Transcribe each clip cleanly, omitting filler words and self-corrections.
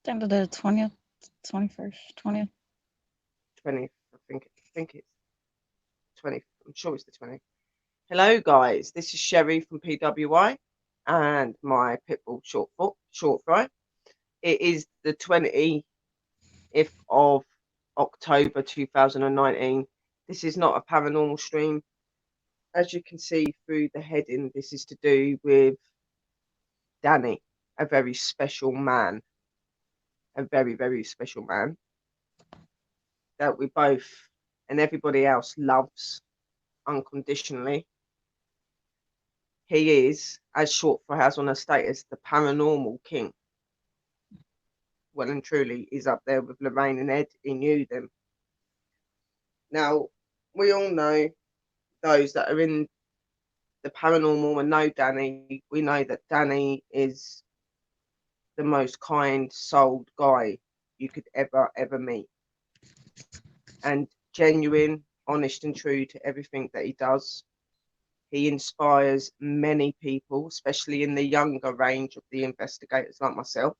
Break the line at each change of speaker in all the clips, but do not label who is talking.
Down to the 20th, 21st, 20th.
20th. I think it's 20th. I'm sure it's the 20th. Hello, guys. This is Sherry from PWI and my pitbull short fry. It is the 20th of October 2019. This is not a paranormal stream. As you can see through the heading, this is to do with Danny, a very special man, a very, very special man that we both and everybody else loves unconditionally. He is, as Short for has on her status, the paranormal king. Well and truly, he's up there with Lorraine and Ed. He knew them. Now, we all know those that are in the paranormal and know Danny. We know that Danny is the most kind-souled guy you could ever meet, and genuine, honest, and true to everything that he does. He inspires many people, especially in the younger range of the investigators like myself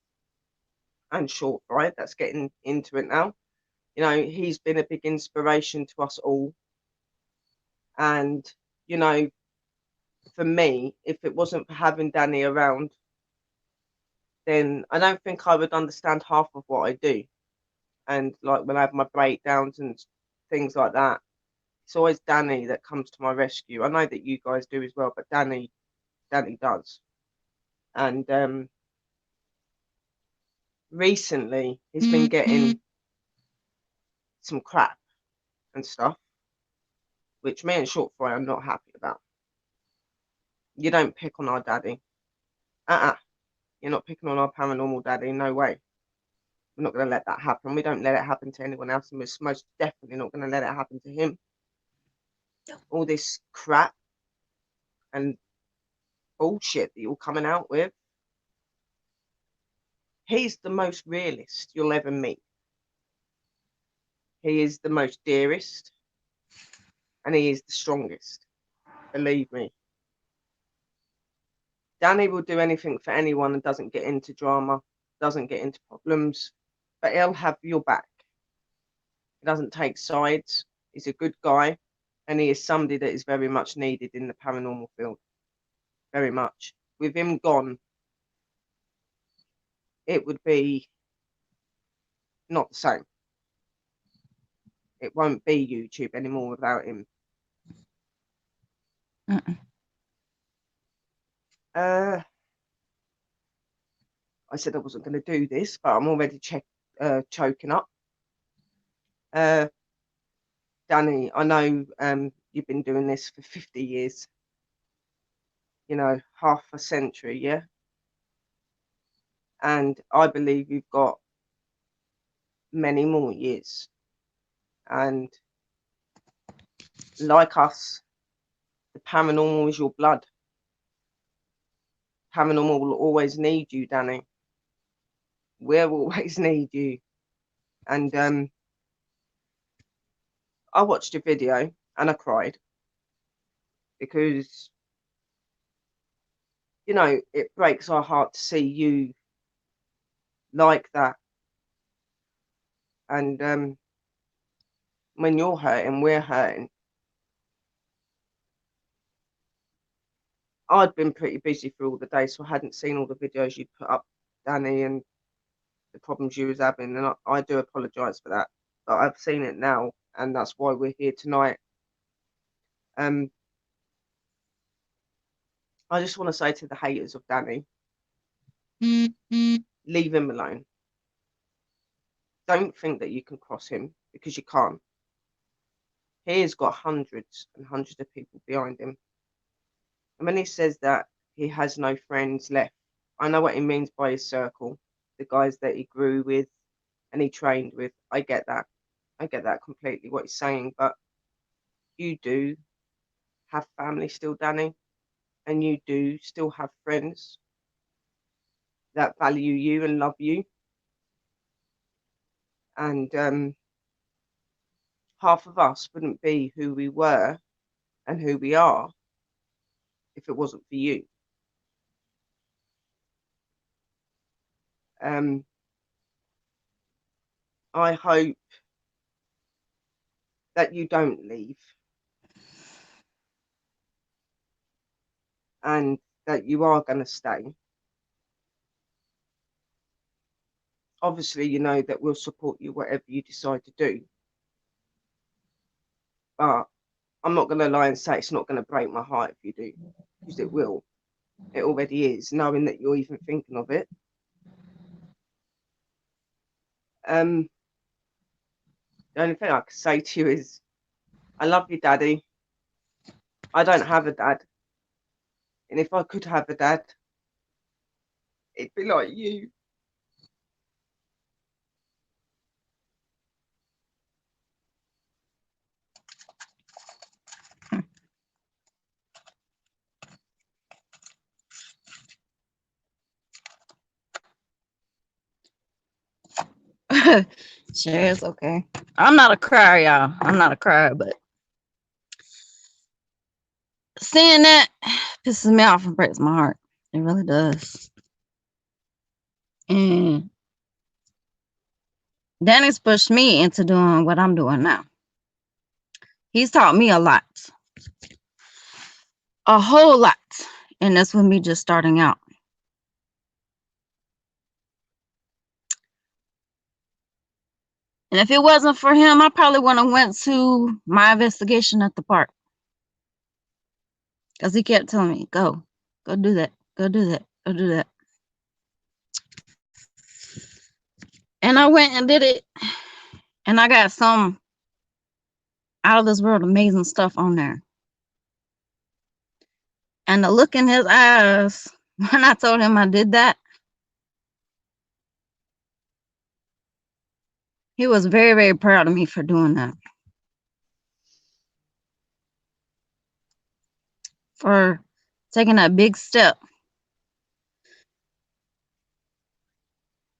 and Short, right? That's getting into it now. You know, he's been a big inspiration to us all. And, you know, for me, if it wasn't for having Danny around, then I don't think I would understand half of what I do. And like when I have my breakdowns and things like that, it's always Danny that comes to my rescue. I know that you guys do as well, but Danny does. And recently he's been getting some crap and stuff, which me and Short Fry are not happy about. You don't pick on our daddy. You're not picking on our paranormal daddy. No way. We're not going to let that happen. We don't let it happen to anyone else, and we're most definitely not going to let it happen to him. All this crap and bullshit that you're coming out with. He's the most realist you'll ever meet. He is the most dearest, and he is the strongest. Believe me. Danny will do anything for anyone and doesn't get into drama, doesn't get into problems, but he'll have your back. He doesn't take sides. He's a good guy, and he is somebody that is very much needed in the paranormal field. Very much. With him gone, it would be not the same. It won't be YouTube anymore without him. I said I wasn't going to do this, but I'm already choking up. Danny, I know you've been doing this for 50 years. You know, half a century, yeah? And I believe you've got many more years. And like us, the paranormal is your blood. Paranormal will always need you, Danny. We'll always need you. And I watched your video and I cried because, you know, it breaks our heart to see you like that. And when you're hurting, we're hurting. I'd been pretty busy for all the day, so I hadn't seen all the videos you'd put up, Danny, and the problems you was having, and I do apologise for that. But I've seen it now, and that's why we're here tonight. I just want to say to the haters of Danny, leave him alone. Don't think that you can cross him, because you can't. He has got hundreds and hundreds of people behind him. And when he says that he has no friends left, I know what he means by his circle, the guys that he grew with and he trained with. I get that. I get that completely, what he's saying. But you do have family still, Danny, and you do still have friends that value you and love you. And half of us wouldn't be who we were and who we are if it wasn't for you. I hope that you don't leave and that you are going to stay. Obviously, you know that we'll support you whatever you decide to do. But I'm not going to lie and say it's not going to break my heart if you do, because it will. It already is, knowing that you're even thinking of it. Um, the only thing I can say to you is, I love you, Daddy. I don't have a dad, and if I could have a dad, it'd be like you.
Sure, it's okay. I'm not a crier, y'all. I'm not a crier, but seeing that pisses me off and breaks my heart. It really does. And Danny's pushed me into doing what I'm doing now. He's taught me a whole lot. And that's with me just starting out. And if it wasn't for him, I probably wouldn't have went to my investigation at the park. Because he kept telling me, go do that, go do that, go do that. And I went and did it. And I got some out of this world amazing stuff on there. And the look in his eyes when I told him I did that, he was very, very proud of me for doing that. For taking that big step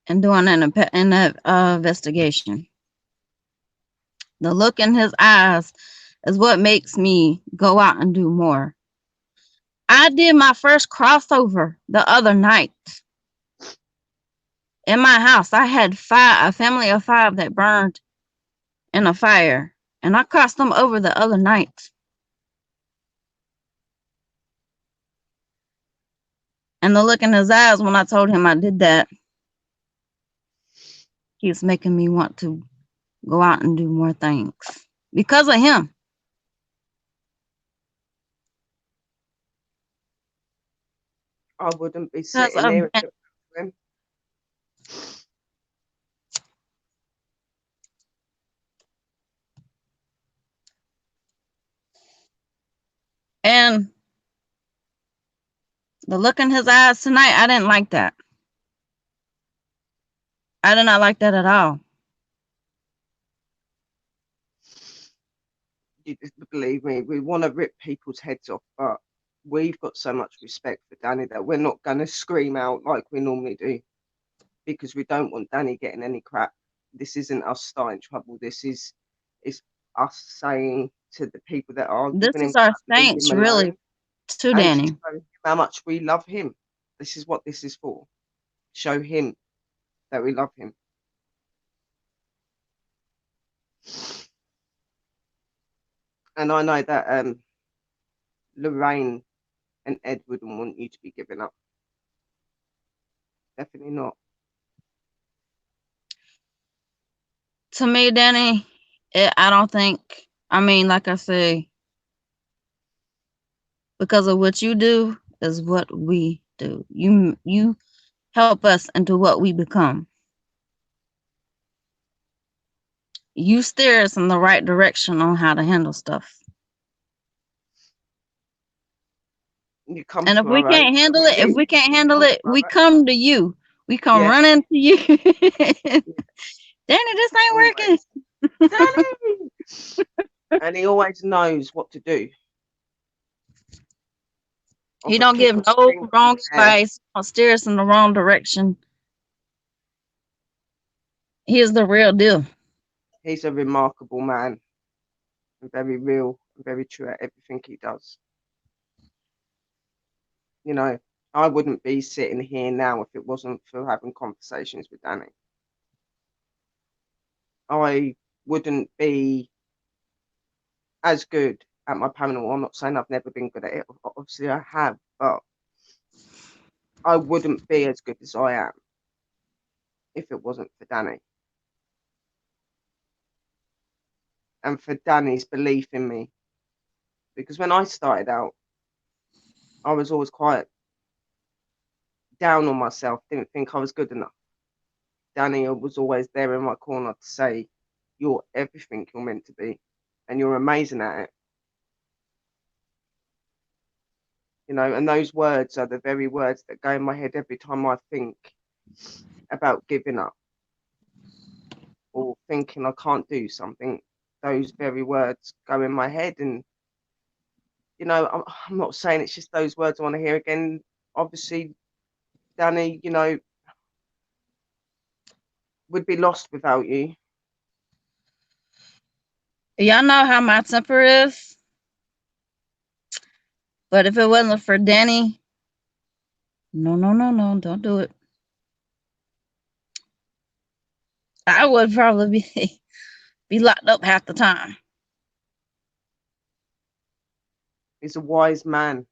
and doing that in that investigation. The look in his eyes is what makes me go out and do more. I did my first crossover the other night in my house. I had a family of 5 that burned in a fire, and I crossed them over the other night. And the look in his eyes when I told him I did that, he's making me want to go out and do more things because of him.
I wouldn't be
Because
sitting
of
here if it was him.
and the look in his eyes tonight, I didn't like that. I did not like that at all.
You just believe me, we want to rip people's heads off, but we've got so much respect for Danny that we're not going to scream out like we normally do because we don't want Danny getting any crap. This isn't us starting trouble. This is us saying to the people that are
This
giving him
is our
crap, leave him
thanks, really,
alone,
to
and to
Danny.
show him how much we love him. This is what this is for. Show him that we love him. And I know that Lorraine and Ed wouldn't want you to be giving up. Definitely not.
To me, Danny, I don't think, I mean, like I say, because of what you do is what we do. You help us into what we become. You steer us in the right direction on how to handle stuff.
You come
And if
to
we
our aid.
can't handle it,
You come to
we
our
come to you. We come
yeah,
running to you. Danny,
yeah,
this ain't working.
always. Danny! And he always knows what to do. Off
He
a
don't
click
give
of a
no
finger
wrong
there.
advice or steer us in the wrong direction. He is the real deal.
He's a remarkable man and very real and very true at everything he does. You know, I wouldn't be sitting here now if it wasn't for having conversations with Danny. I wouldn't be as good at my paranormal. I'm not saying I've never been good at it. Obviously, I have, but I wouldn't be as good as I am if it wasn't for Danny and for Danny's belief in me. Because when I started out, I was always quite down on myself, didn't think I was good enough. Danny was always there in my corner to say, "You're everything you're meant to be, and you're amazing at it." And those words are the very words that go in my head every time I think about giving up or thinking I can't do something. Those very words go in my head, and I'm not saying it's just those words I want to hear again. Obviously, Danny, would be lost without you.
Y'all know how my temper is, but if it wasn't for Danny, no, no, no, no, don't do it. I would probably be be locked up half the time.
He's a wise man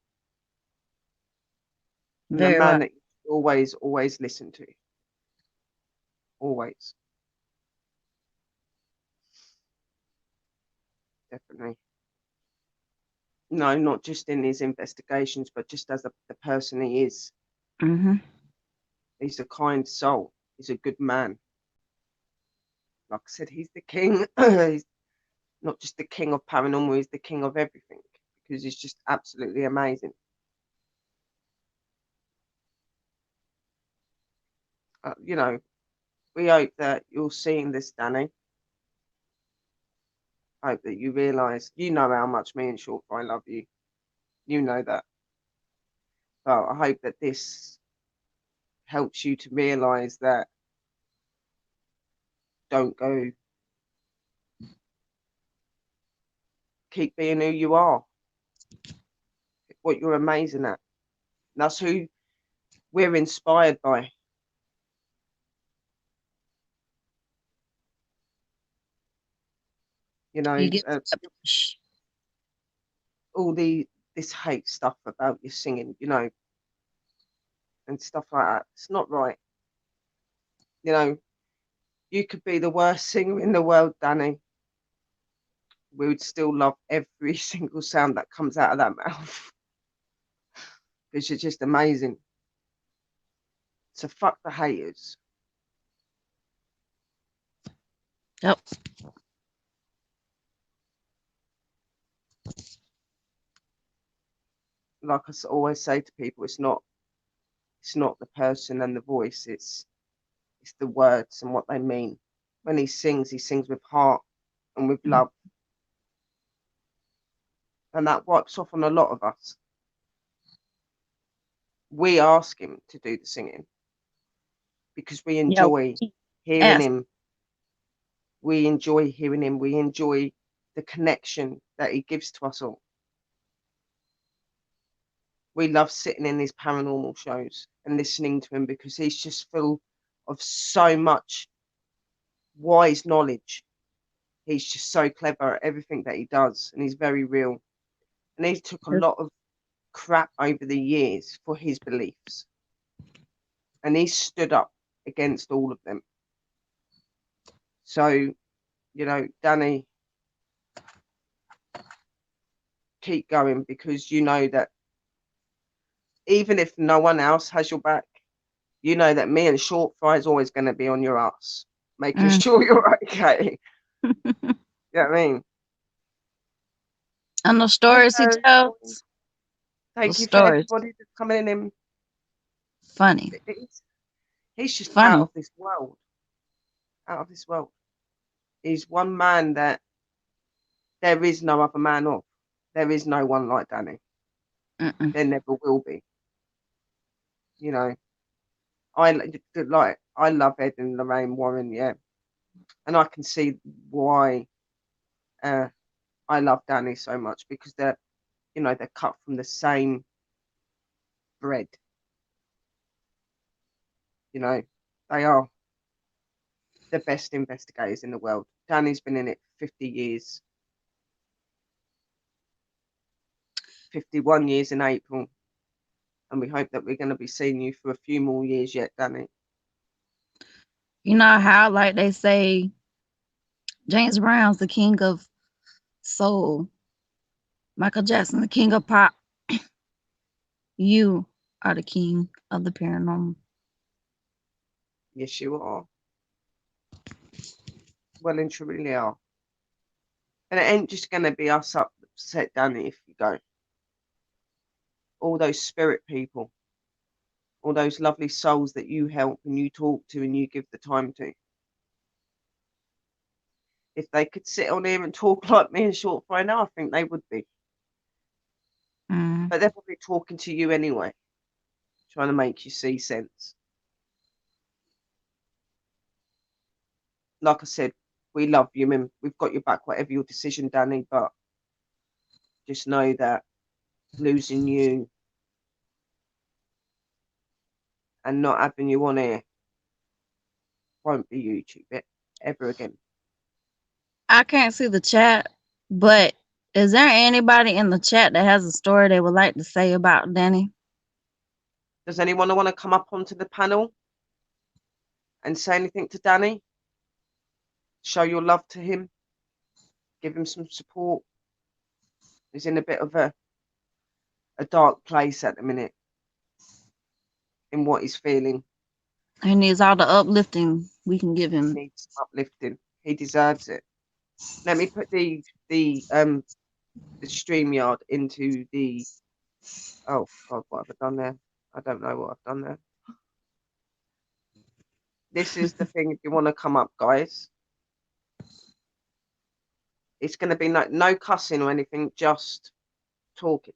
and a
Very well.
man that you always, always listen to. Always, definitely. No, not just in his investigations, but just as the person he is.
Hmm.
He's a kind soul. He's a good man. Like I said, he's the king. He's not just the king of paranormal, he's the king of everything because he's just absolutely amazing. We hope that you're seeing this, Danny. I hope that you realise, how much me and Short Fry love you. You know that. So I hope that this helps you to realise that don't go, keep being who you are, what you're amazing at. And that's who we're inspired by. You
You
know,
get
uh,
that push.
all this hate stuff about your singing, and stuff like that. It's not right. You know, you could be the worst singer in the world, Danny. We would still love every single sound that comes out of that mouth because you're just amazing. So fuck the haters.
Yep.
Like always say to people, it's not the person and the voice. It's the words and what they mean. When he sings with heart and with love, and that wipes off on a lot of us. We ask him to do the singing because we
Yeah.
enjoy hearing
Ask.
him. We enjoy hearing him. We enjoy the connection that he gives to us all. We love sitting in his paranormal shows and listening to him because he's just full of so much wise knowledge. He's just so clever at everything that he does, and he's very real. And he took a lot of crap over the years for his beliefs, and he stood up against all of them. So, Danny, keep going because you know that even if no one else has your back, you know that me and Short Fry is always going to be on your ass, making
Mm.
sure you're okay. You know what I mean?
And the stories he
Also,
tells, the
thank you for
stories,
everybody that's coming in. Him,
funny,
he's just out
funny.
of this world. Out of this world. He's one man that there is no other man of. There is no one like Danny.
Mm-mm.
There never will be. You know, I love Ed and Lorraine Warren, yeah, and I can see why uh, I love Danny so much because they're cut from the same bread. You know, they are. the best investigators in the world. Danny's been in it for 50 years, 51 years in April, and we hope that we're going to be seeing you for a few more years yet, Danny.
You know how, like they say, James Brown's the king of soul, Michael Jackson, the king of pop. You are the king of the paranormal.
Yes, you are. Well and truly are. And it ain't just going to be us upset, Danny, if you go. All those spirit people, all those lovely souls that you help and you talk to and you give the time to. If they could sit on here and talk like me and short for now, I think they would be.
Mm.
But they're probably talking to you anyway, trying to make you see sense. Like I said, we love you and we've got your back, whatever your decision, Danny. But just know that losing you and not having you on here won't be YouTube it ever again.
I can't see the chat, but is there anybody in the chat that has a story they would like to say about Danny?
Does anyone want to come up onto the panel and say anything to Danny? Show your love to him. Give him some support. He's in a bit of a dark place at the minute in what he's feeling.
He needs all the uplifting we can give him.
Needs uplifting. He deserves it. Let me put the StreamYard into the. Oh God, what have I done there? I don't know what I've done there. This is the thing. If you want to come up, guys, it's going to be no cussing or anything. Just talking.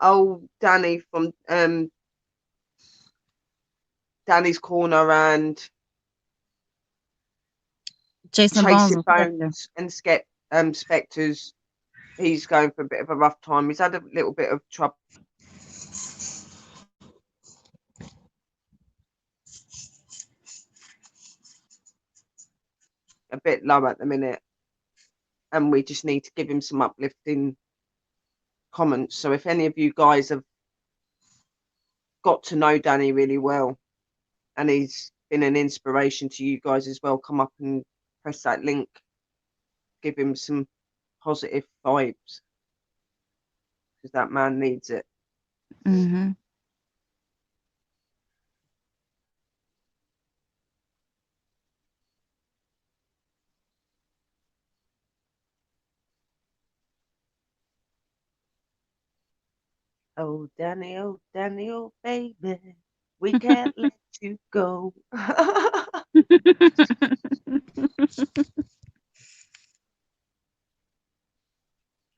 Oh, Danny from Danny's Corner and
Jason Bones
Chasing
and Spectre.
Bones and Spectres. He's going for a bit of a rough time. He's had a little bit of trouble. A bit low at the minute, and we just need to give him some uplifting comments. So if any of you guys have got to know Danny really well and he's been an inspiration to you guys as well, come up and press that link, give him some positive vibes because that man needs it.
Mm-hmm.
Oh Danny, oh baby, we can't let you go.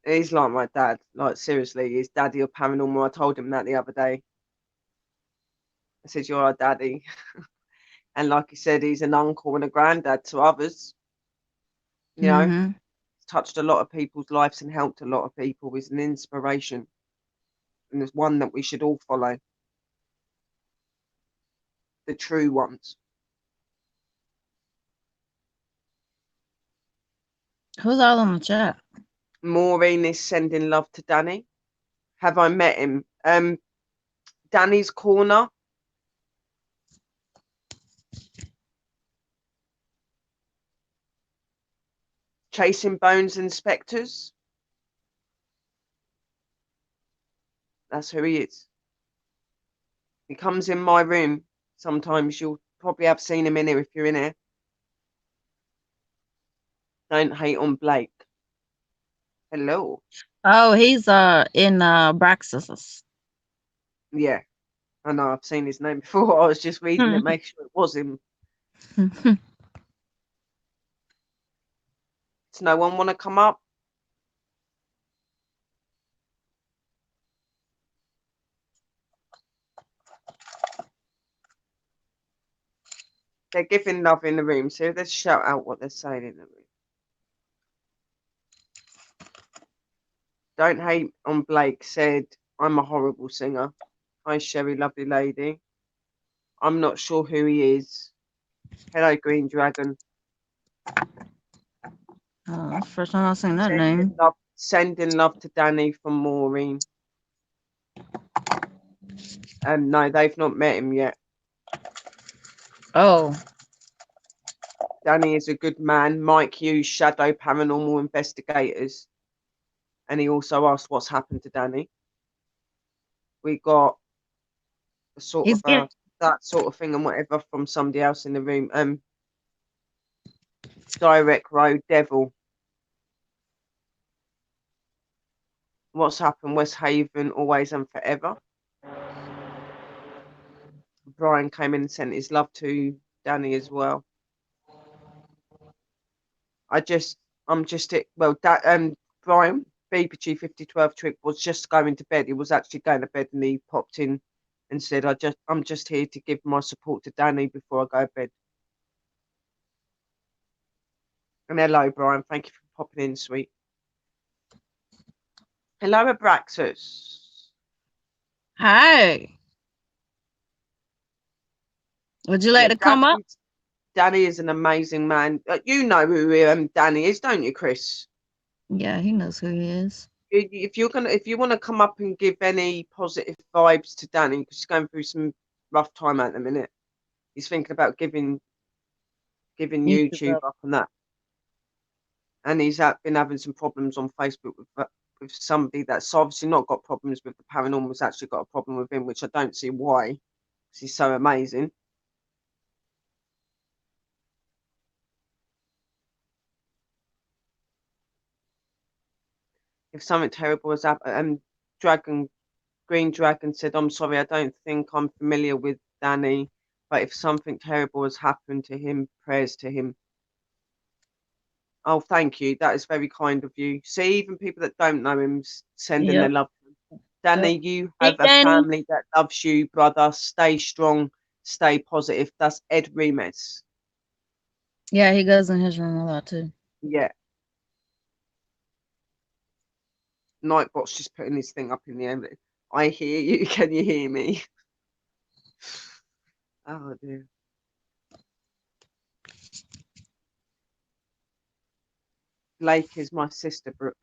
He's like my dad. Like seriously, he's daddy of paranormal. I told him that the other day. I said, "You're our daddy," and like he said, he's an uncle and a granddad to others. You know,
Mm-hmm.
he's touched a lot of people's lives and helped a lot of people. He's an inspiration, and there's one that we should all follow. The true ones.
Who's all in the chat?
Maureen is sending love to Danny. Have I met him? Danny's Corner. Chasing Bones and Spectres. That's who he is. He comes in my room. Sometimes you'll probably have seen him in here if you're in here. Don't hate on Blake. Hello.
Oh, he's in Braxis.
Yeah, I know. I've seen his name before. I was just reading it, make sure it was him. Does no one want to come up? They're giving love in the room, so let's shout out what they're saying in the room. Don't hate on Blake said, I'm a horrible singer. Hi, Sherry, lovely lady. I'm not sure who he is. Hello, Green Dragon.
That's the first time I've seen that name.
Sending love to Danny from Maureen. No, they've not met him yet.
Oh,
Danny is a good man. Mike Hughes, Shadow Paranormal Investigators. And he also asked what's happened to Danny. We got a sort
he's
of
getting.
that sort of thing and whatever from somebody else in the room. Direct Road Devil. What's happened? West Haven, always and forever. Brian came in and sent his love to Danny as well. I'm just it. Well, that Brian BPG 5012 trick was just going to bed. He was actually going to bed, and he popped in and said, I'm just here to give my support to Danny before I go to bed." And hello, Brian. Thank you for popping in, sweet. Hello, Abraxas.
Hi. Would you like
Yeah,
to come up?
Danny is an amazing man. You know who Danny is, don't you, Chris?
Yeah, he knows who he is.
If you want to come up and give any positive vibes to Danny, because he's going through some rough time at the minute. He's thinking about giving
YouTube
YouTube
up.
up and that, and he's been having some problems on Facebook with somebody that's obviously not got problems with the paranormal's actually got a problem with him, which I don't see why, because he's so amazing. If something terrible has happened, Green Dragon said, "I'm sorry, I don't think I'm familiar with Danny, but if something terrible has happened to him, prayers to him." Oh, thank you. That is very kind of you. See, even people that don't know him sending their
Yep.
love.
Yep.
Danny, you
Hey,
have a
Danny.
family that loves you, brother. Stay strong, stay positive. That's Ed Remes.
Yeah, he goes in his room a lot too.
Yeah. Nightbot's just putting his thing up in the air. I hear you. Can you hear me? Oh, dear. Blake is my sister, Brooke.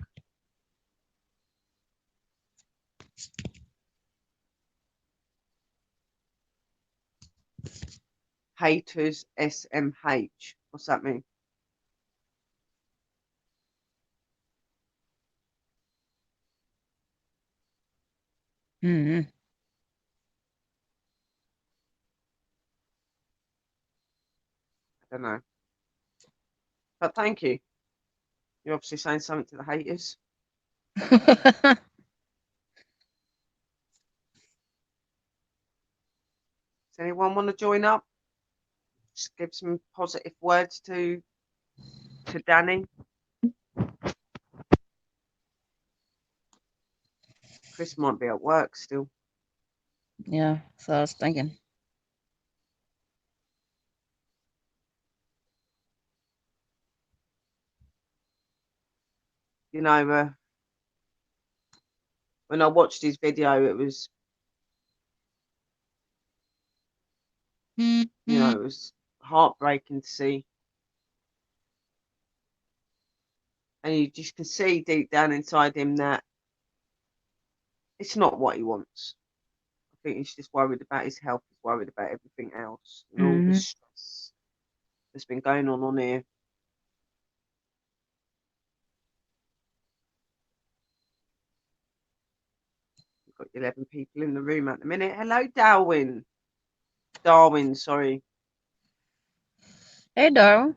Haters SMH. What's that mean?
Mm-hmm.
I don't know. But thank you. You're obviously saying something to the haters. Does anyone want to join up? Just give some positive words to Danny. Chris might be at work still.
Yeah, so I was thinking.
You know, when I watched his video, it was, it was heartbreaking to see. And you just can see deep down inside him that it's not what he wants. I think he's just worried about his health. He's worried about everything else and all the
Mm-hmm.
stress that's been going on here. We've got 11 people in the room at the minute. Hello, Darwin. Darwin, sorry.
Hey, Darwin.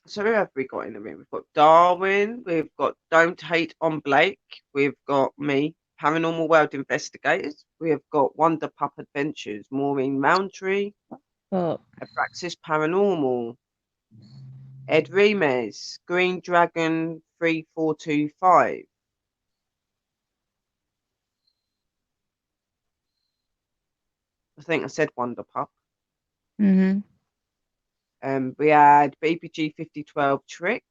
So who have we got in the room? We've got Darwin. We've got Don't Hate on Blake. We've got me, Paranormal World Investigators. We have got Wonder Pup Adventures, Maureen Roundtree,
Oh.
Abraxas Paranormal, Ed Remes, Green Dragon 3425. I think I said Wonder Pup.
Mm-hmm.
We had BPG 5012 Trick,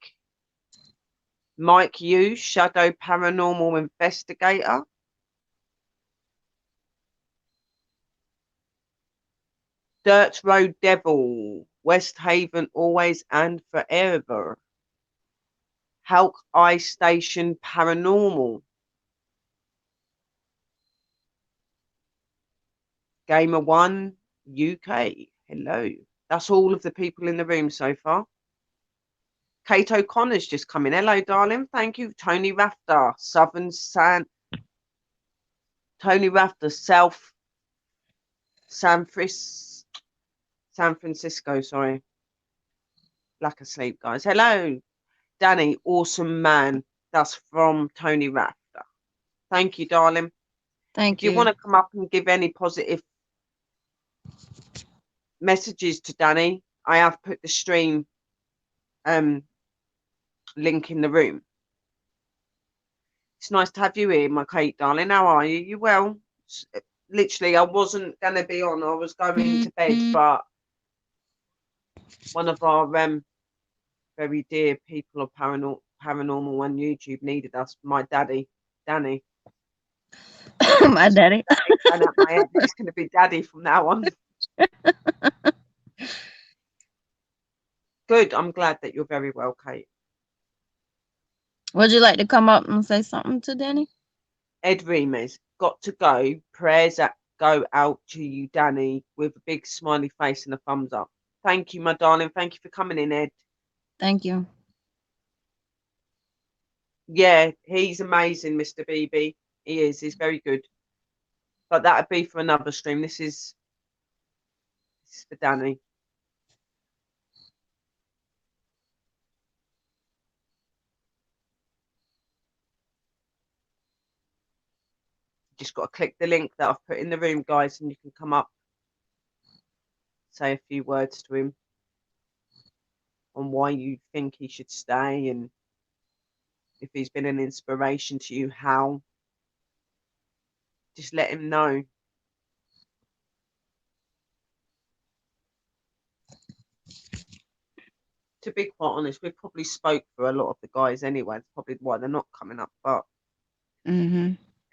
Mike Hughes, Shadow Paranormal Investigator, Dirt Road Devil, West Haven always and forever. Hulk Ice Station Paranormal. Gamer One UK. Hello. That's all of the people in the room so far. Kate O'Connor's just come in. Hello, darling. Thank you. Tony Rafter, Tony Rafter, San Fris, San Francisco. Sorry, lack of sleep, guys. Hello, Danny. Awesome man. That's from Tony Rafter. Thank you, darling. If
Thank
you want
you.
to come up and give any positive messages to Danny, I have put the stream um link in the room. It's nice to have you here, my Kate, darling. How are you? You well? Literally, I wasn't gonna be on. I was going to bed, but one of our very dear people of paranormal on YouTube needed us. My daddy, Danny.
My daddy.
Keep going at my head. It's going to be Daddy from now on. Good. I'm glad that you're very well, Kate.
Would you like to come up and say something to Danny?
Ed Remes, got to go. Prayers that go out to you, Danny, with a big smiley face and a thumbs up. Thank you, my darling. Thank you for coming in, Ed.
Thank you.
Yeah, he's amazing, Mr. BB. He is. He's very good. But that'd be for another stream. This is for Danny. Just got to click the link that I've put in the room, guys, and you can come up, say a few words to him on why you think he should stay, and if he's been an inspiration to you, how. Just let him know. To be quite honest, we probably spoke for a lot of the guys anyway. It's probably why they're not coming up, but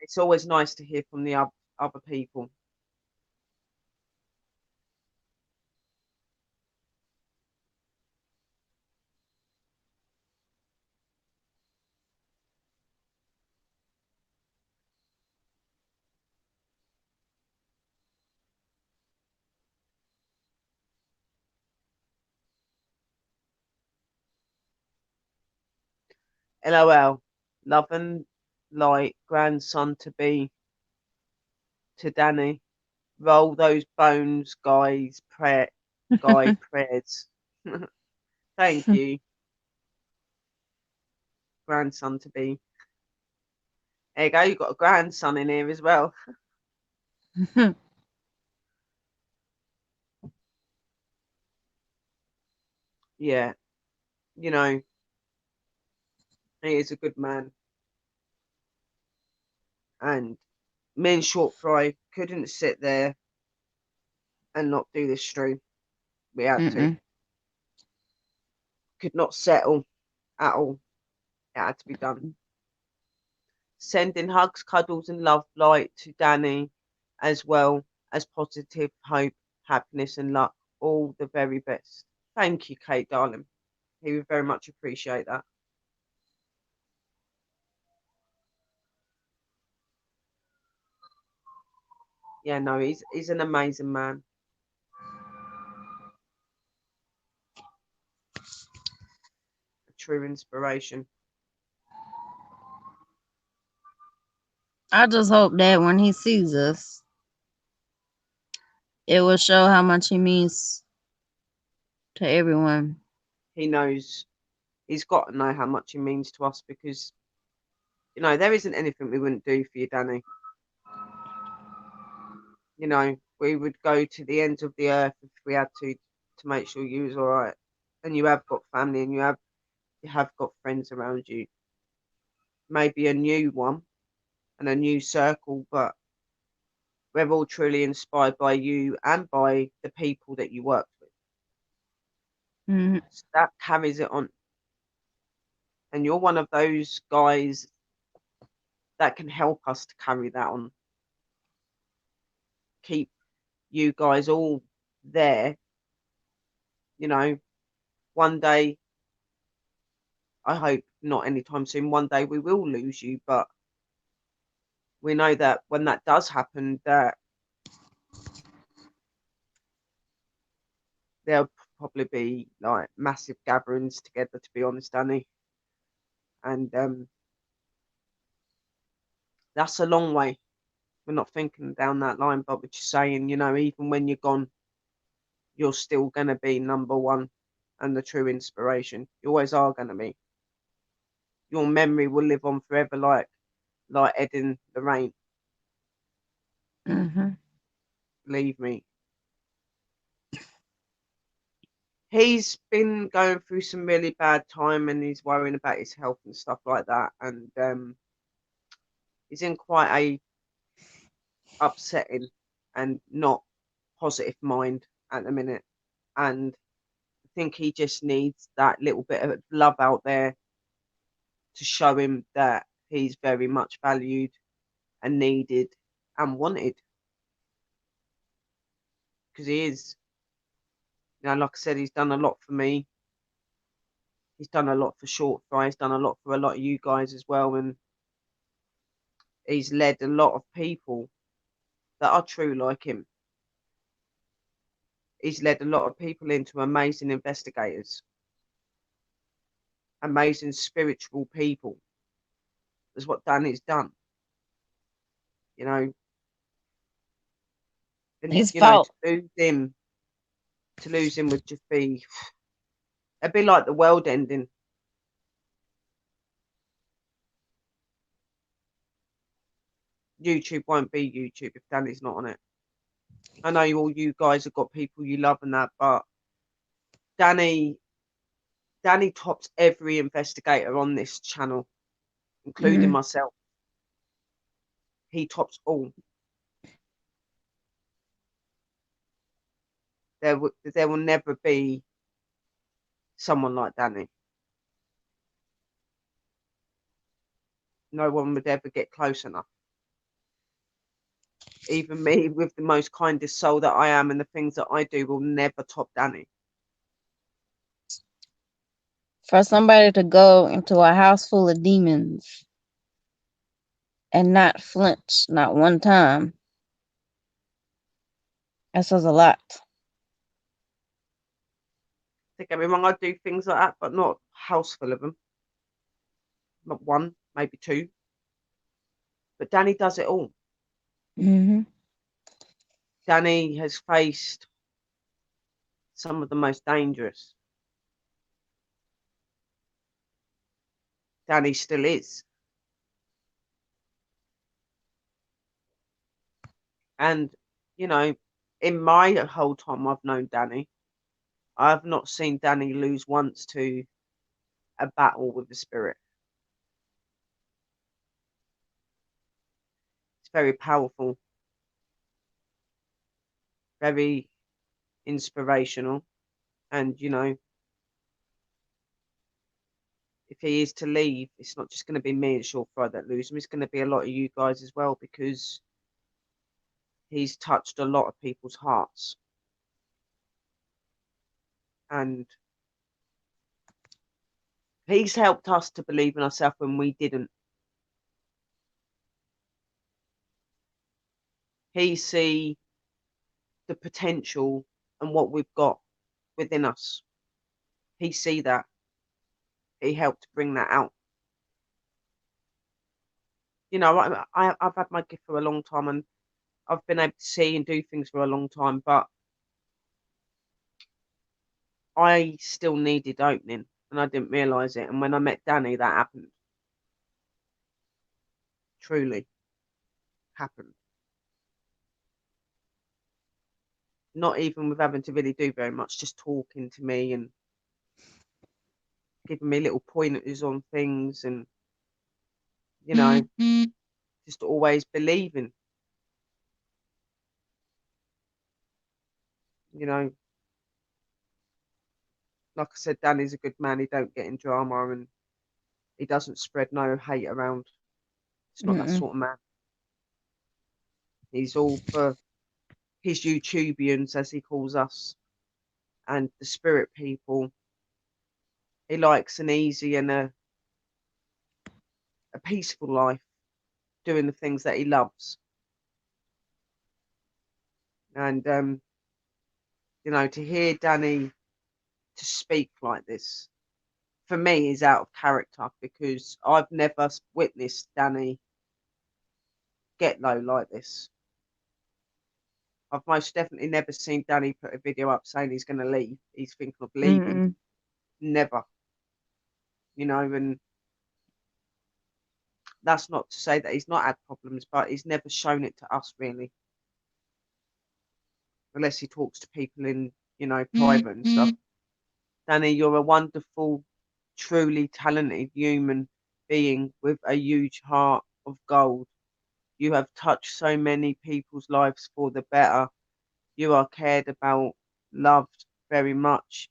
it's always nice to hear from the other people. LOL. Love and light, grandson to be to Danny. Roll those bones, guys. Guy prayers. Thank you, grandson to be. There you go. You've got a grandson in here as well. Yeah, you know, he is a good man. And me and Short Fry couldn't sit there and not do this stream. We had to. Could not settle at all. It had to be done. Sending hugs, cuddles, and love light to Danny, as well as positive hope, happiness, and luck. All the very best. Thank you, Kate, darling. He would very much appreciate that. Yeah, no, he's an amazing man. A true inspiration.
I just hope that when he sees us, it will show how much he means to everyone.
He knows. He's got to know how much he means to us because, you know, there isn't anything we wouldn't do for you, Danny. You know, we would go to the ends of the earth if we had to make sure you was all right. And you have got family and you have got friends around you. Maybe a new one and a new circle, but we're all truly inspired by you and by the people that you worked with. So that carries it on. And you're one of those guys that can help us to carry that on. Keep you guys all there You know, one day, I hope not anytime soon, one day we will lose you, but we know that when that does happen, that there'll probably be like massive gatherings together, to be honest, Danny. And that's a long way. We're not thinking down that line, but we're just saying, you know, even when you're gone, you're still going to be number one and the true inspiration. You always are going to be. Your memory will live on forever, like Ed in the rain.
Mm-hmm.
Believe me. He's been going through some really bad time, and he's worrying about his health and stuff like that. And he's in quite a upsetting and not positive mind at the minute. And I think he just needs that little bit of love out there to show him that he's very much valued and needed and wanted, because he is. You know, like I said, he's done a lot for me. He's done a lot for Short Fry. He's done a lot for a lot of you guys as well, and he's led a lot of people that are true like him. He's led a lot of people into amazing investigators, amazing spiritual people. That's what Danny's done. You know, and
His
you know,
fault.
to lose him would just be, it'd be like the world ending. YouTube won't be YouTube if Danny's not on it. I know all you guys have got people you love and that, but Danny Danny tops every investigator on this channel, including
Mm-hmm.
myself. He tops all. There will never be someone like Danny. No one would ever get close enough. Even me, with the most kindest soul that I am and the things that I do, will never top Danny.
For somebody to go into a house full of demons and not flinch, not one time, that says a lot.
Don't get me wrong, I do things like that, but not a house full of them. Not one, maybe two. But Danny does it all.
Mm-hmm.
Danny has faced some of the most dangerous. Danny still is. And, you know, in my whole time I've known Danny, I've not seen Danny lose once to a battle with the spirit. It's very powerful, very inspirational. And, you know, if he is to leave, it's not just going to be me and Short Fry that lose him. It's going to be a lot of you guys as well, because he's touched a lot of people's hearts. And he's helped us to believe in ourselves when we didn't. He see the potential and what we've got within us. He see that. He helped bring that out. You know, I've had my gift for a long time, and I've been able to see and do things for a long time, but I still needed opening, and I didn't realise it. And when I met Danny, that happened. Truly happened. Not even with having to really do very much, just talking to me and giving me little pointers on things, and you know, just always believing. You know, like I said, Danny's a good man. He don't get in drama, and he doesn't spread no hate around. It's not that
Mm-mm.
sort of man. He's all for his YouTubians, as he calls us, and the spirit people. He likes an easy and a peaceful life, doing the things that he loves. And to hear Danny to speak like this for me is out of character, because I've never witnessed Danny get low like this. I've most definitely never seen Danny put a video up saying he's going to leave. He's thinking of leaving.
Mm-mm.
Never, and that's not to say that he's not had problems, but he's never shown it to us really, unless he talks to people in, private and stuff. Danny, you're a wonderful, truly talented human being with a huge heart of gold. You have touched so many people's lives for the better. You are cared about, loved very much.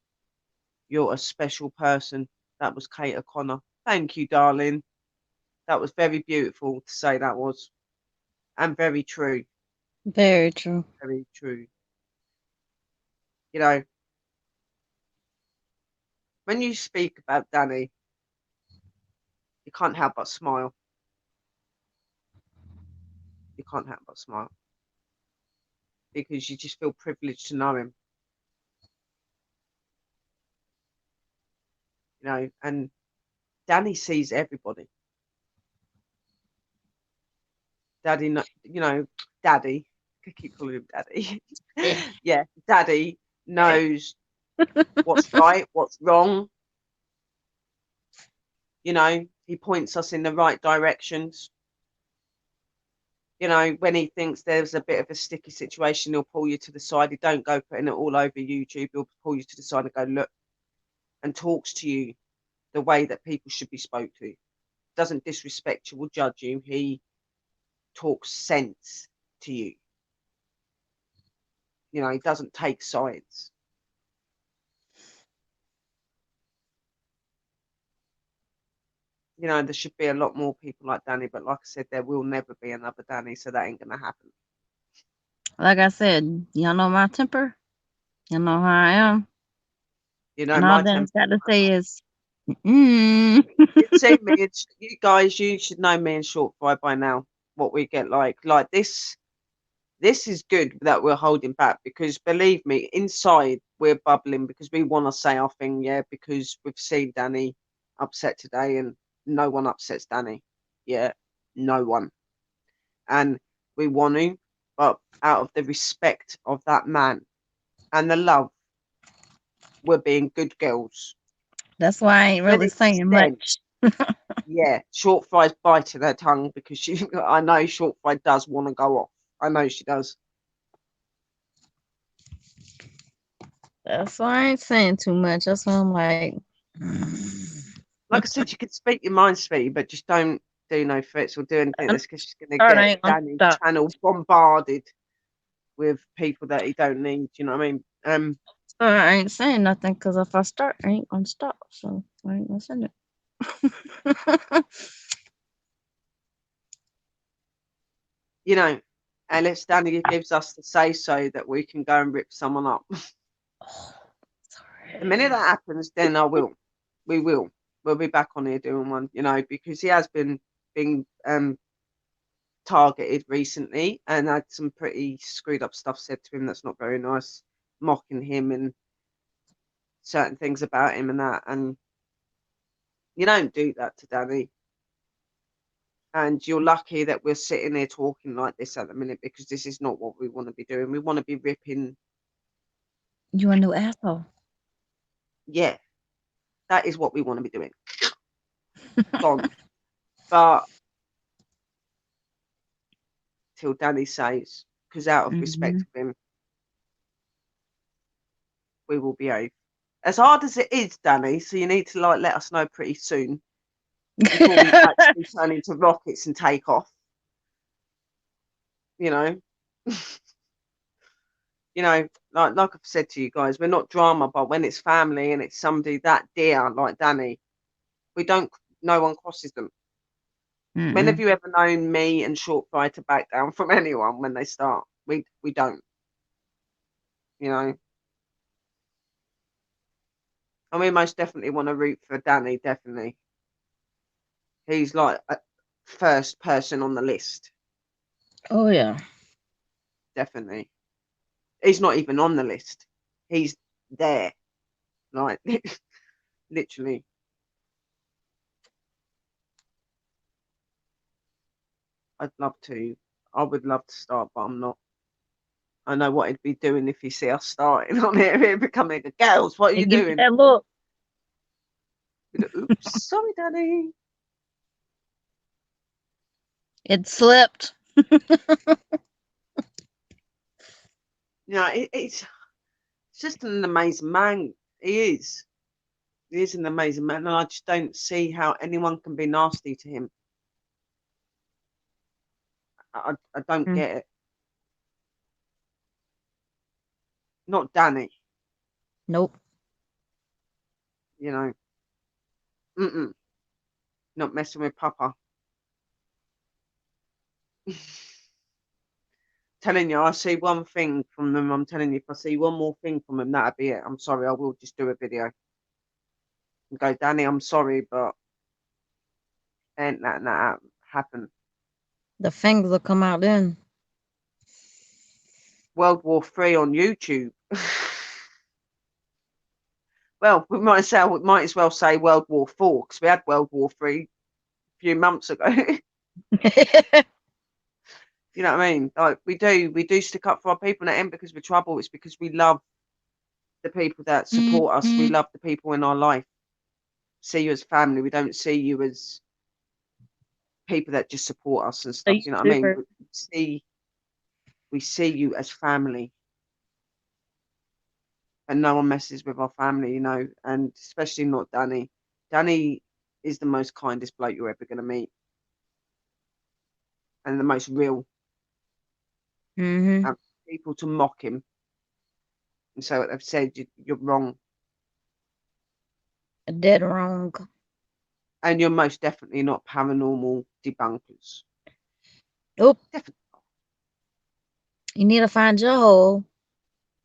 You're a special person. That was Kate O'Connor. Thank you, darling. That was very beautiful to say that was, and very true.
Very true.
Very true. You know, when you speak about Danny, you can't help but smile. You can't help but smile because you just feel privileged to know him, and Danny sees everybody. Daddy, Daddy, I keep calling him Daddy. Yeah, Daddy knows what's right, what's wrong. He points us in the right directions. When he thinks there's a bit of a sticky situation, he'll pull you to the side. He don't go putting it all over YouTube. He'll pull you to the side and go, look, and talks to you the way that people should be spoke to. Doesn't disrespect you or judge you. He talks sense to you. He doesn't take sides. There should be a lot more people like Danny, but like I said, there will never be another Danny, so that ain't gonna happen.
Like I said, y'all know my temper. Y'all know how I am. And all
My
Dan's
temper.
got to say is, mm.
You see me, you guys, you should know me and Short Fry by now. What we get like this. This is good that we're holding back, because believe me, inside we're bubbling because we want to say our thing, yeah. Because we've seen Danny upset today, and no one upsets Danny, yeah, no one, and we want to, but out of the respect of that man and the love, we're being good girls.
That's why I ain't
When
really
it's
saying
them,
much.
yeah, Short Fry's biting her tongue because I know Short Fry does want to go off. I know she does.
That's why I ain't saying too much. That's why I'm like, mm.
Like I said, you can speak your mind, sweetie, but just don't do no threats or do anything.
I
That's because she's going to
start, I
get
ain't gonna
Danny's
stop.
channel bombarded with people that he don't need. You know what I mean?
So I ain't saying nothing because if I start, I ain't gonna stop. So I ain't gonna say it.
Unless Danny gives us the say so that we can go and rip someone up.
Oh,
The minute
sorry.
that happens, then I will. We will. We'll be back on here doing one. Because he has been being targeted recently and had some pretty screwed up stuff said to him that's not very nice, mocking him and certain things about him and that. And you don't do that to Danny. And you're lucky that we're sitting here talking like this at the minute, because this is not what we want to be doing. We want to be ripping.
You a new asshole.
Yeah, that is what we want to be doing. Gone. But till Danny says, because out of
Hmm.
respect for him, we will behave. As hard as it is, Danny, so you need to let us know pretty soon before we actually turn into rockets and take off. You know, like I've said to you guys, we're not drama, but when it's family and it's somebody that dear like Danny, we don't. No one crosses them. When have
Mm-mm.
you ever known me and Short Fry to back down from anyone when they start? We don't. You know. And we most definitely want to root for Danny, definitely. He's like a first person on the list,
Oh yeah.
definitely. He's not even on the list. He's there, like literally. I'd love to. I would love to start, but I'm not. I know what he'd be doing if he see us starting on it. He'd be coming, girls, what are you
And give me
doing?
that look.
He'd go, oops, sorry, Danny.
It slipped.
It's just an amazing man. He is. He is an amazing man, and I just don't see how anyone can be nasty to him. I don't
Mm,
get it. Not Danny,
nope.
you know. Mm-mm, not messing with Papa. Telling you, I see one thing from them. I'm telling you, if I see one more thing from them, that'd be it. I'm sorry, I will just do a video and go, Danny, I'm sorry, but ain't that happen.
The fingers will come out then.
World War Three on YouTube. Well, we might as well say World War Four because we had World War Three a few months ago. You know what I mean? Like we do stick up for our people, and it ain't because we're trouble. It's because we love the people that support us. We love the people in our life. See you as family. We don't see you as people that just support us and
A
stuff. You know what I mean?
YouTuber.
We see you as family, and no one messes with our family. You know, and especially not Danny. Danny is the most kindest bloke you're ever going to meet, and the most real.
Mm-hmm.
And people to mock him and say what they've said, you're wrong,
Dead wrong.
and you're most definitely not paranormal debunkers.
Nope.
Definitely.
You need to find your hole.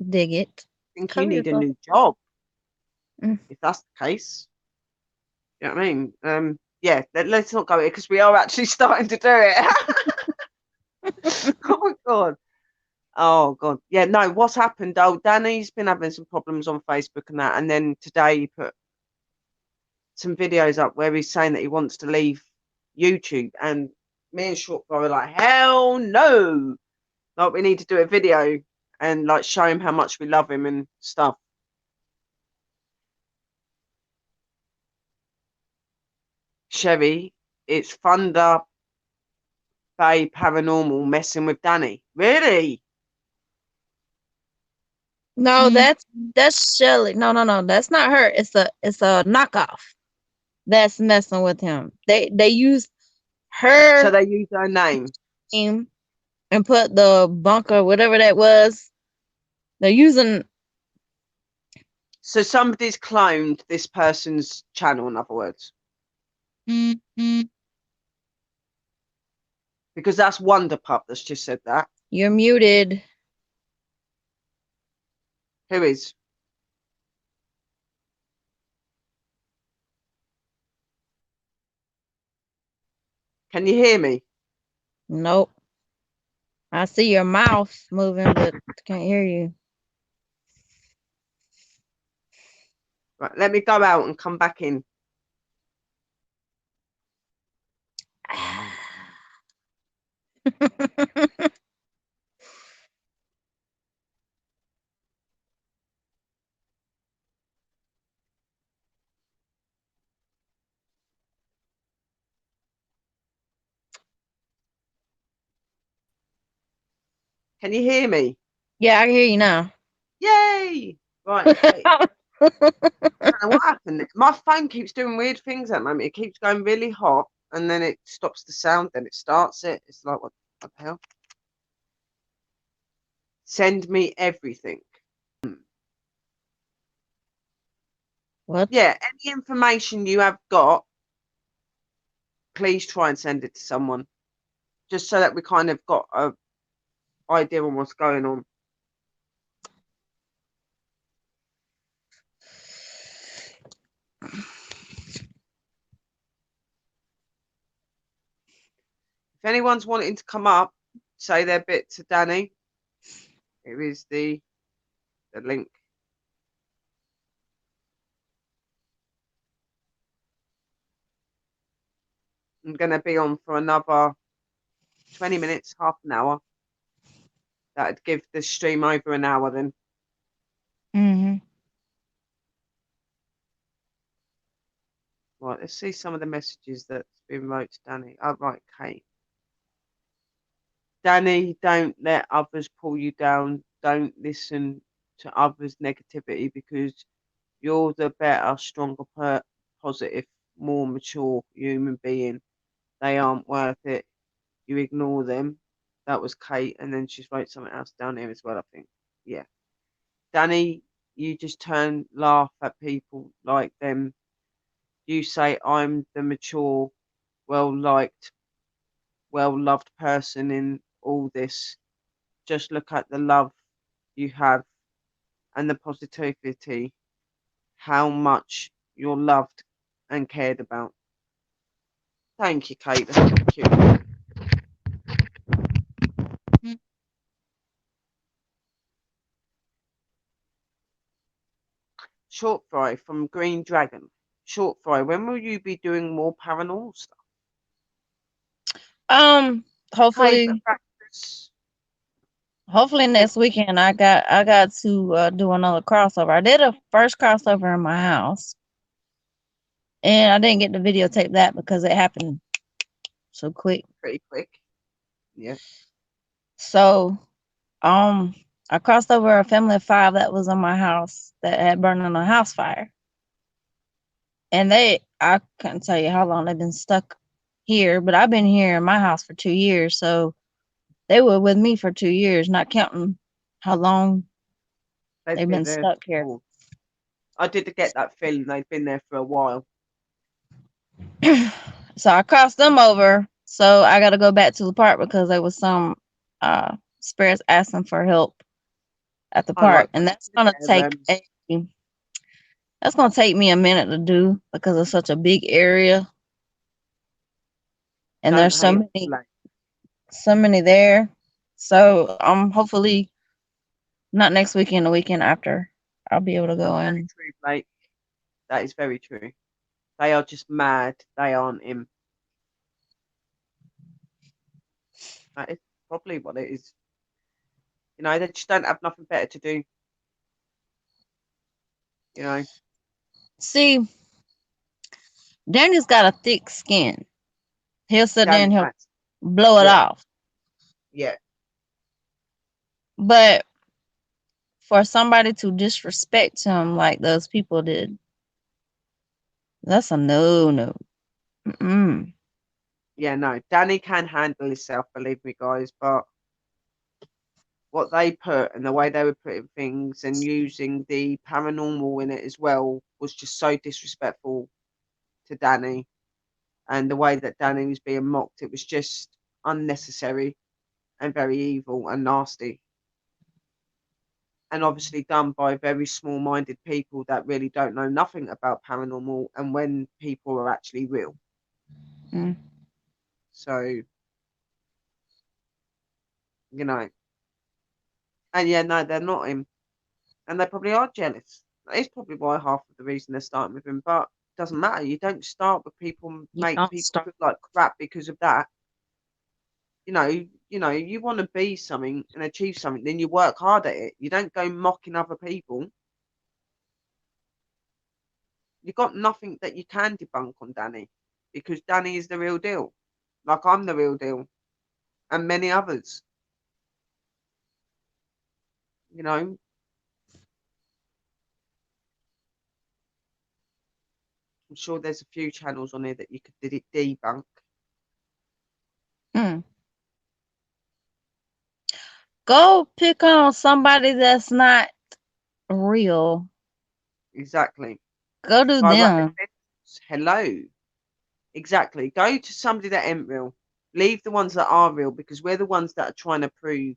Dig it.
Think you
Cover
need a
yourself.
new job
Mm.
if that's the case. You know what I mean? Yeah, let's not go here because we are actually starting to do it. Oh my god. Oh god. Yeah, no, what's happened? Oh, Danny's been having some problems on Facebook and that, and then today he put some videos up where he's saying that he wants to leave YouTube, and me and Short Boy were like, hell no. Like we need to do a video and like show him how much we love him and stuff. Sherry, it's Thunder Bay Paranormal messing with Danny. Really?
No, that's Shelly. No, no, no. That's not her. It's a knockoff. That's messing with him. They use
So
her
they use her name.
name and put the bunker, whatever that was. They're using.
So somebody's cloned this person's channel, in other words, because that's Wonder Pup that's just said that.
You're muted.
Who is? Can you hear me?
Nope. I see your mouth moving, but can't hear you.
Right, let me go out and come back in. Can you hear me?
Yeah, I can hear you now.
Yay! Right, okay. I don't know what happened. My phone keeps doing weird things at the moment. It keeps going really hot and then it stops the sound, then it starts it. It's like, what the hell? Send me everything.
What?
Yeah, any information you have got, please try and send it to someone, just so that we kind of got a idea on what's going on. If anyone's wanting to come up, say their bit to Danny. Here is the link. I'm going to be on for another 20 minutes, half an hour. That'd give the stream over an hour then.
Mm-hmm.
Right, let's see some of the messages that's been wrote to Danny. Oh, right, Kate. Danny, don't let others pull you down. Don't listen to others' negativity because you're the better, stronger, positive, more mature human being. They aren't worth it. You ignore them. That was Kate. And then she's wrote something else down here as well, I think. Yeah. Danny, you just laugh at people like them. You say, I'm the mature, well liked, well loved person in all this. Just look at the love you have and the positivity, how much you're loved and cared about. Thank you, Kate. That's so cute. Short Fry from Green Dragon. Short Fry, when will you be doing more paranormal stuff?
Um,
Kate,
hopefully,
practice.
hopefully
Next,
next weekend I got to do another crossover. I did a first crossover in my house, and I didn't get to videotape that because it happened so quick.
pretty quick. Yeah.
So, um, I crossed over a family of five that was in my house that had burned in a house fire, and I couldn't tell you how long they've been stuck here, but I've been here in my house for 2 years, so they were with me for 2 years, not counting how long
They've
they've
been
been
there
stuck here.
before. I did get that feeling they've been there for a while.
So I crossed them over. So I got to go back to the park because there was some spirits asking for help at the
I
park,
like
and
their
that's gonna take me a minute to do because it's such a big area, and
don't
there's
hate like
so many there. So hopefully not next weekend, the weekend after, I'll be able to
that's
go
very
in.
true, Blake. That is very true. They are just mad. They aren't him. That is probably what it is. They just don't have nothing better to do. You know,
See, Danny's got a thick skin. He'll sit there
Danny
and he'll
has.
blow it
Yeah,
off.
yeah.
But for somebody to disrespect him like those people did, that's a no no. Mm-mm.
Yeah, no, Danny can handle himself, believe me, guys. But what they put and the way they were putting things and using the paranormal in it as well was just so disrespectful to Danny. And the way that Danny was being mocked, it was just unnecessary and very evil and nasty. And obviously done by very small minded people that really don't know nothing about paranormal and when people are actually real.
Mm.
So, you know, and yeah, no, they're not him. And they probably are jealous. That is probably why half of the reason they're starting with him. But it doesn't matter. You don't start with people and
You
make
don't
people
start.
feel like crap because of that. You want to be something and achieve something, then you work hard at it. You don't go mocking other people. You've got nothing that you can debunk on Danny because Danny is the real deal. Like I'm the real deal, and many others. You know, I'm sure there's a few channels on here that you could debunk.
Mm. Go pick on somebody that's not real.
Exactly.
Go to
Direct
them.
evidence. Hello. Exactly. Go to somebody that ain't real. Leave the ones that are real because we're the ones that are trying to prove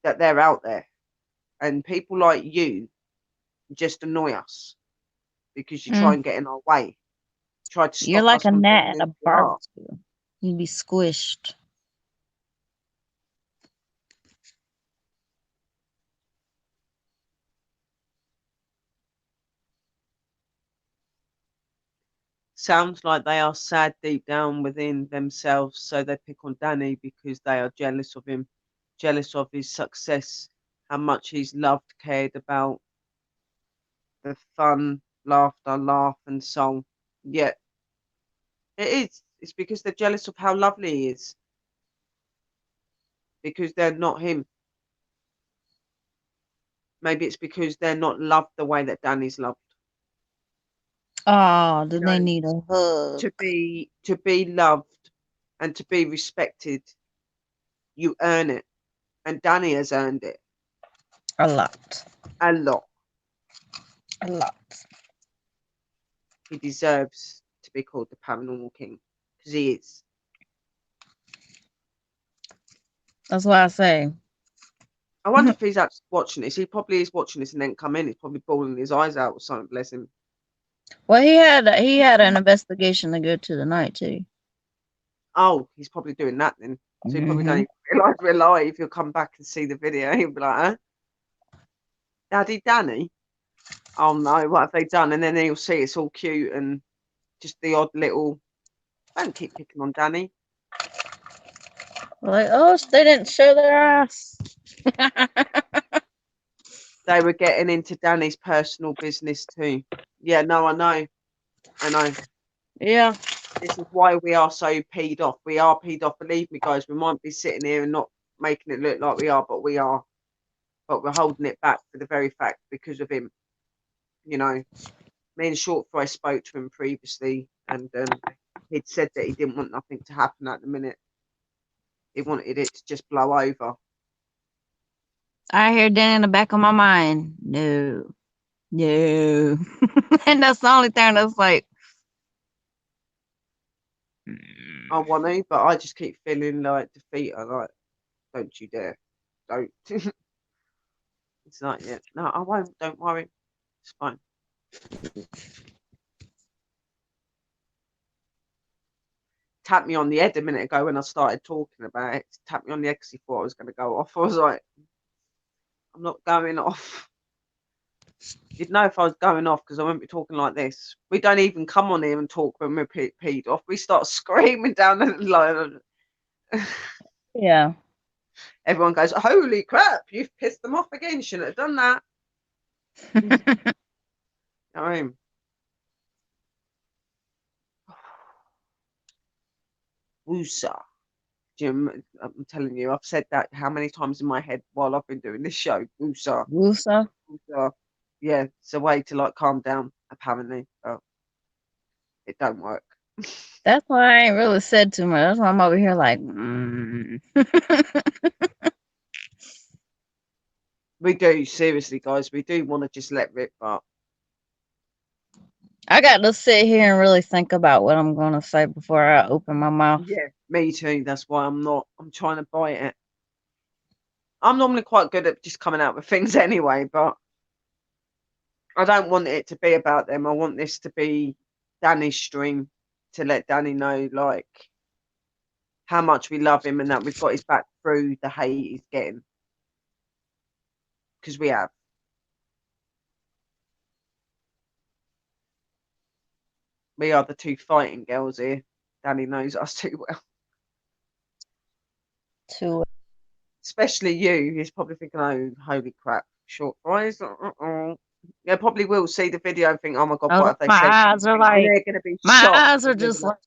that they're out there. And people like you just annoy us because you try
Mm.
and get in our way. Try to
You're
stop
like
us
a
from being
gnat at
who
a
we are.
barbecue. He'd be squished.
Sounds like they are sad deep down within themselves, so they pick on Danny because they are jealous of him, jealous of his success, how much he's loved, cared about, the fun, laughter, laugh, and song. Yet it is. It's because they're jealous of how lovely he is, because they're not him. Maybe it's because they're not loved the way that Danny's loved.
Oh,
You
do they
know,
need a hug?
to be loved and to be respected, you earn it, and Danny has earned it
A lot.
a lot.
A lot.
He deserves to be called the Paranormal King because he is.
That's why I say.
I wonder if he's actually watching this. He probably is watching this and then come in. He's probably bawling his eyes out or something. Bless him.
Well, he had an investigation to go to tonight too.
Oh, he's probably doing that then. So he probably don't
Hmm.
even realise we're live. He'll come back and see the video. He'll be like, huh? Daddy Danny? Oh no, what have they done? And then he'll see it's all cute and just the odd little. Don't keep picking on Danny.
Like, oh, they didn't show their ass.
They were getting into Danny's personal business too. Yeah, no, I know. I know.
Yeah.
This is why we are so peed off. We are peed off. Believe me, guys. We might be sitting here and not making it look like we are, but we are. But we're holding it back for the very fact because of him. You know, me and Short Fry spoke to him previously, and he'd said that he didn't want nothing to happen at the minute. He wanted it to just blow over.
I hear Dan in the back of my mind. No. No. And that's the only thing that's like,
I want to, but I just keep feeling like defeat. I like, don't you dare, don't. It's like, yeah, no, I won't. Don't worry, it's fine. Tapped me on the head a minute ago when I started talking about it. Tapped me on the head because he thought I was going to go off. I was like, I'm not going off. You'd know if I was going off because I wouldn't be talking like this. We don't even come on here and talk when we're peed off. We start screaming down the line.
yeah.
Everyone goes, holy crap, you've pissed them off again. Shouldn't have done that. I mean, woosah. Jim, I'm telling you, I've said that how many times in my head while I've been doing this show. Woosah.
Wusa.
Woosah. Yeah, it's a way to like calm down, apparently. But it don't work.
That's why I ain't really said too much. That's why I'm over here like,
We do, seriously, guys. We do want to just let rip, but
I got to sit here and really think about what I'm going to say before I open my mouth.
yeah, me too. That's why I'm trying to bite it. I'm normally quite good at just coming out with things anyway, but I don't want it to be about them. I want this to be Danny's stream to let Danny know, like, how much we love him and that we've got his back through the hate he's getting. Because we have. We are the two fighting girls here. Danny knows us too well.
To
Especially you. He's probably thinking, oh, holy crap, short fries. Yeah, probably will see the video and think, oh my God, what
oh,
have they
my
said?
eyes are
And
like,
they're going to be
my
shocked.
eyes are
And they'll be
just
like,
like,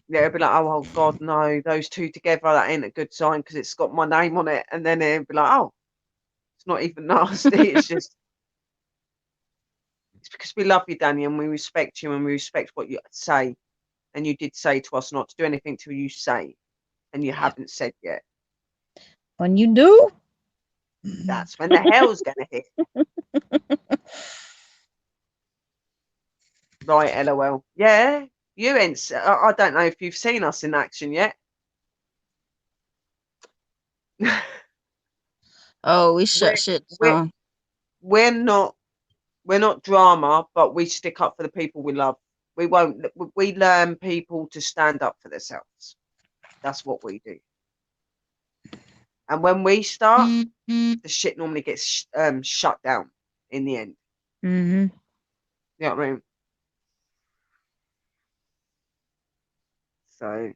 yeah, they'll be like, oh, God, no, those two together, that ain't a good sign because it's got my name on it. And then they'll be like, oh, it's not even nasty. It's just, it's because we love you, Danny, and we respect you and we respect what you say. And you did say to us not to do anything till you say, and you haven't said yet.
when you do,
That's when the hell's going to hit. Right, LOL. Yeah, you ain't. I don't know if you've seen us in action yet.
oh, we shut
we're,
shit
we're,
down.
we're not drama, but we stick up for the people we love. We won't. We learn people to stand up for themselves. That's what we do. And when we start, the shit normally gets shut down in the end.
Mm-hmm.
You know what I mean? So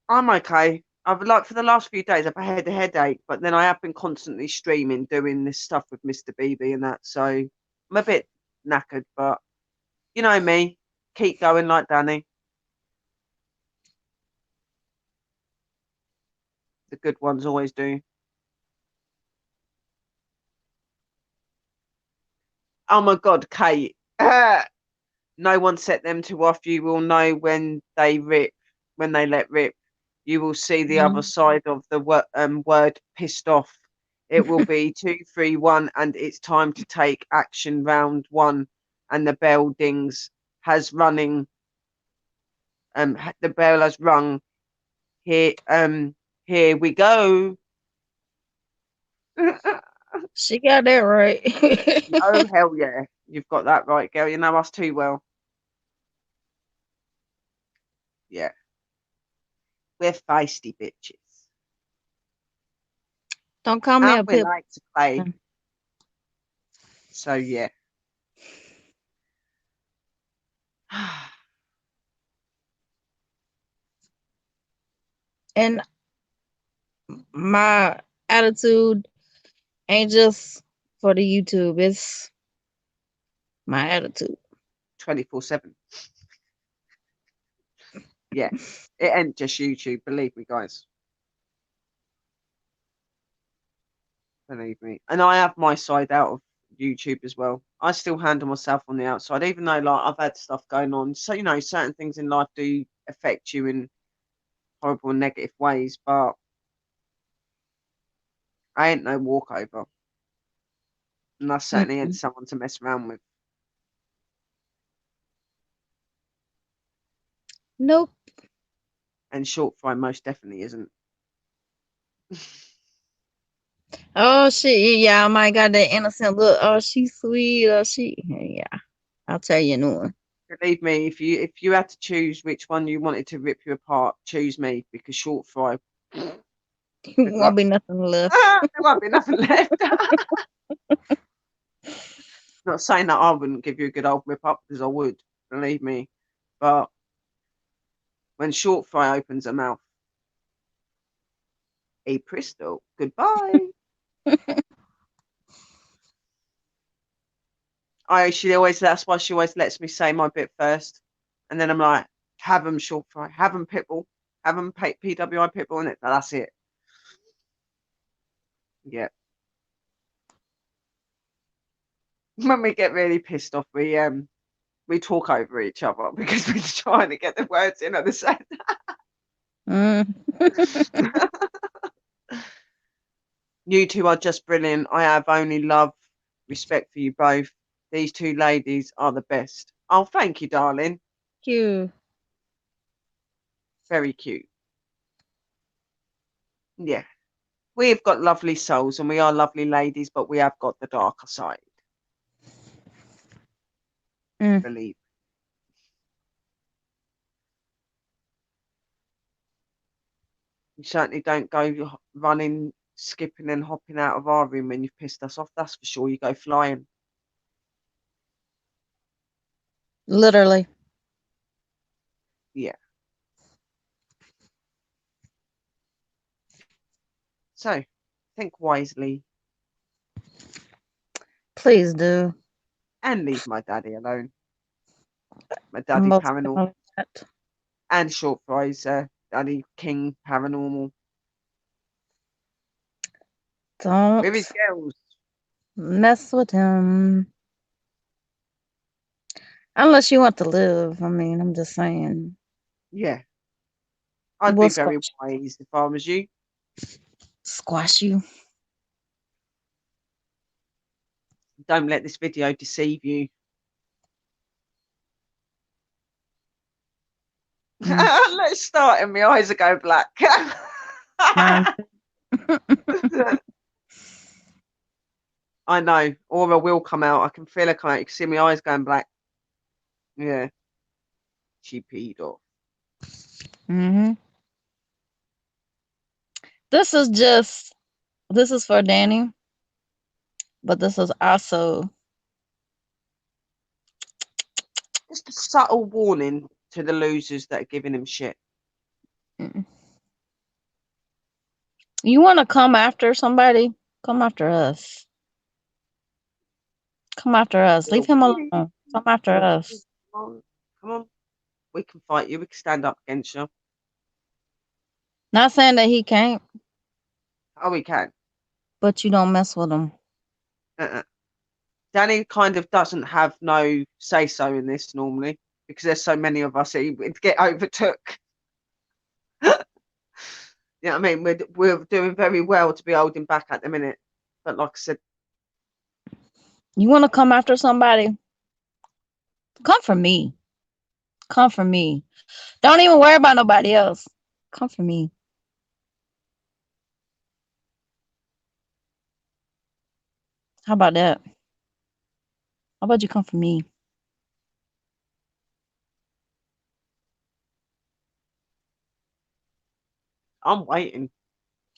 I'm okay. I've like for the last few days I've had a headache, but then I have been constantly streaming, doing this stuff with Mr. BB and that. So I'm a bit knackered, but you know me, keep going like Danny. The good ones always do. Oh my God, Kate. No one set them to off. You will know when they rip, when they let rip. You will see the other side of the word pissed off. It will be 2, 3, 1, and it's time to take action. Round one, and the bell dings has running. The bell has rung. Here, here we go.
She got that right.
Oh hell yeah, you've got that right, girl. You know us too well. Yeah, we're feisty bitches,
Don't call me
and
a
we
pip.
like to play. So yeah.
And my attitude ain't just for the YouTube. It's my attitude.
24/7. Yeah, it ain't just YouTube. Believe me, guys. Believe me. And I have my side out of YouTube as well. I still handle myself on the outside, even though like I've had stuff going on. So you know, certain things in life do affect you in horrible and negative ways, but I ain't no walkover, and I certainly ain't
Mm-mm.
someone to mess around with.
Nope.
And short fry most definitely isn't.
Oh shit, yeah, I might got that innocent look. Oh, she's sweet. Oh, yeah. I'll tell you a new one.
Believe me, if you had to choose which one you wanted to rip you apart, choose me because short fry. Good
Won't
luck.
be nothing left.
There won't be nothing left. Not saying that I wouldn't give you a good old rip up because I would, believe me. But when short fry opens her mouth, a Bristol, goodbye. She always that's why she always lets me say my bit first, and then I'm like, have them short fry, have them pitbull, have them PWI pitbull, and that's it. Yeah. When we get really pissed off, we talk over each other because we're trying to get the words in at the same
Mm.
time. You two are just brilliant. I have only love, respect for you both. These two ladies are the best. Oh, thank you, darling.
Cute.
Very cute. Yeah. We've got lovely souls and we are lovely ladies, but we have got the darker side,
Mm.
believe. You certainly don't go running, skipping, and hopping out of our room when you've pissed us off. That's for sure. You go flying.
Literally.
Yeah. So think wisely
Please do.
and leave my daddy alone. My daddy
Most
paranormal
definitely not.
and short fries, daddy king paranormal with his
Don't
girls.
mess with him. Unless you want to live. I mean, I'm just saying.
Yeah, I'd
We'll
be very
squash,
wise if I was you.
squash you.
Don't let this video deceive you.
Mm.
Let's start, and my eyes are going black.
Mine.
I know. Aura will come out. I can feel her come out. You can see my eyes going black. Yeah. She peed off.
Mm-hmm. This is just this is for Danny, but this is also
Just a subtle warning to the losers that are giving him shit.
mm. You want to come after somebody? Come after us. Come after us. Leave
Will
him
we?
alone. Come after us.
Come on. Come on. We can fight you. We can stand up against you.
Not saying that he can't,
Oh, we can.
but you don't mess with him.
Uh-uh. Danny kind of doesn't have no say so in this normally because there's so many of us. He would get overtook. You know what I mean? We're doing very well to be holding back at the minute. But like I said,
You want to come after somebody? Come for me. Come for me. Don't even worry about nobody else. Come for me. How about that? How about you come for me?
I'm waiting.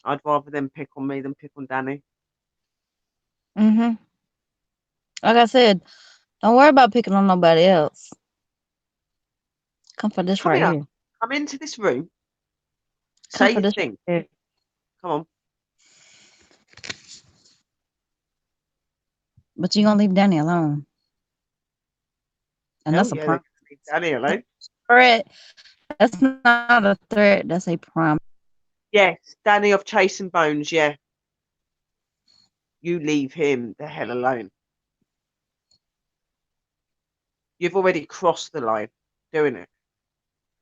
I'd rather them pick on me than pick on Danny.
Mm-hmm. Like I said, don't worry about picking on nobody else. Come for this
Come
right
here.
here.
Come into this room.
Come
Say
for
your
this
thing.
right here.
Come on.
But you gonna leave Danny alone. And
Hell
that's a
yeah, they
promise.
can leave Danny alone.
Threat. That's not a threat. That's a promise.
Yes, Danny of Chasing Bones. Yeah, you leave him the hell alone. You've already crossed the line doing it.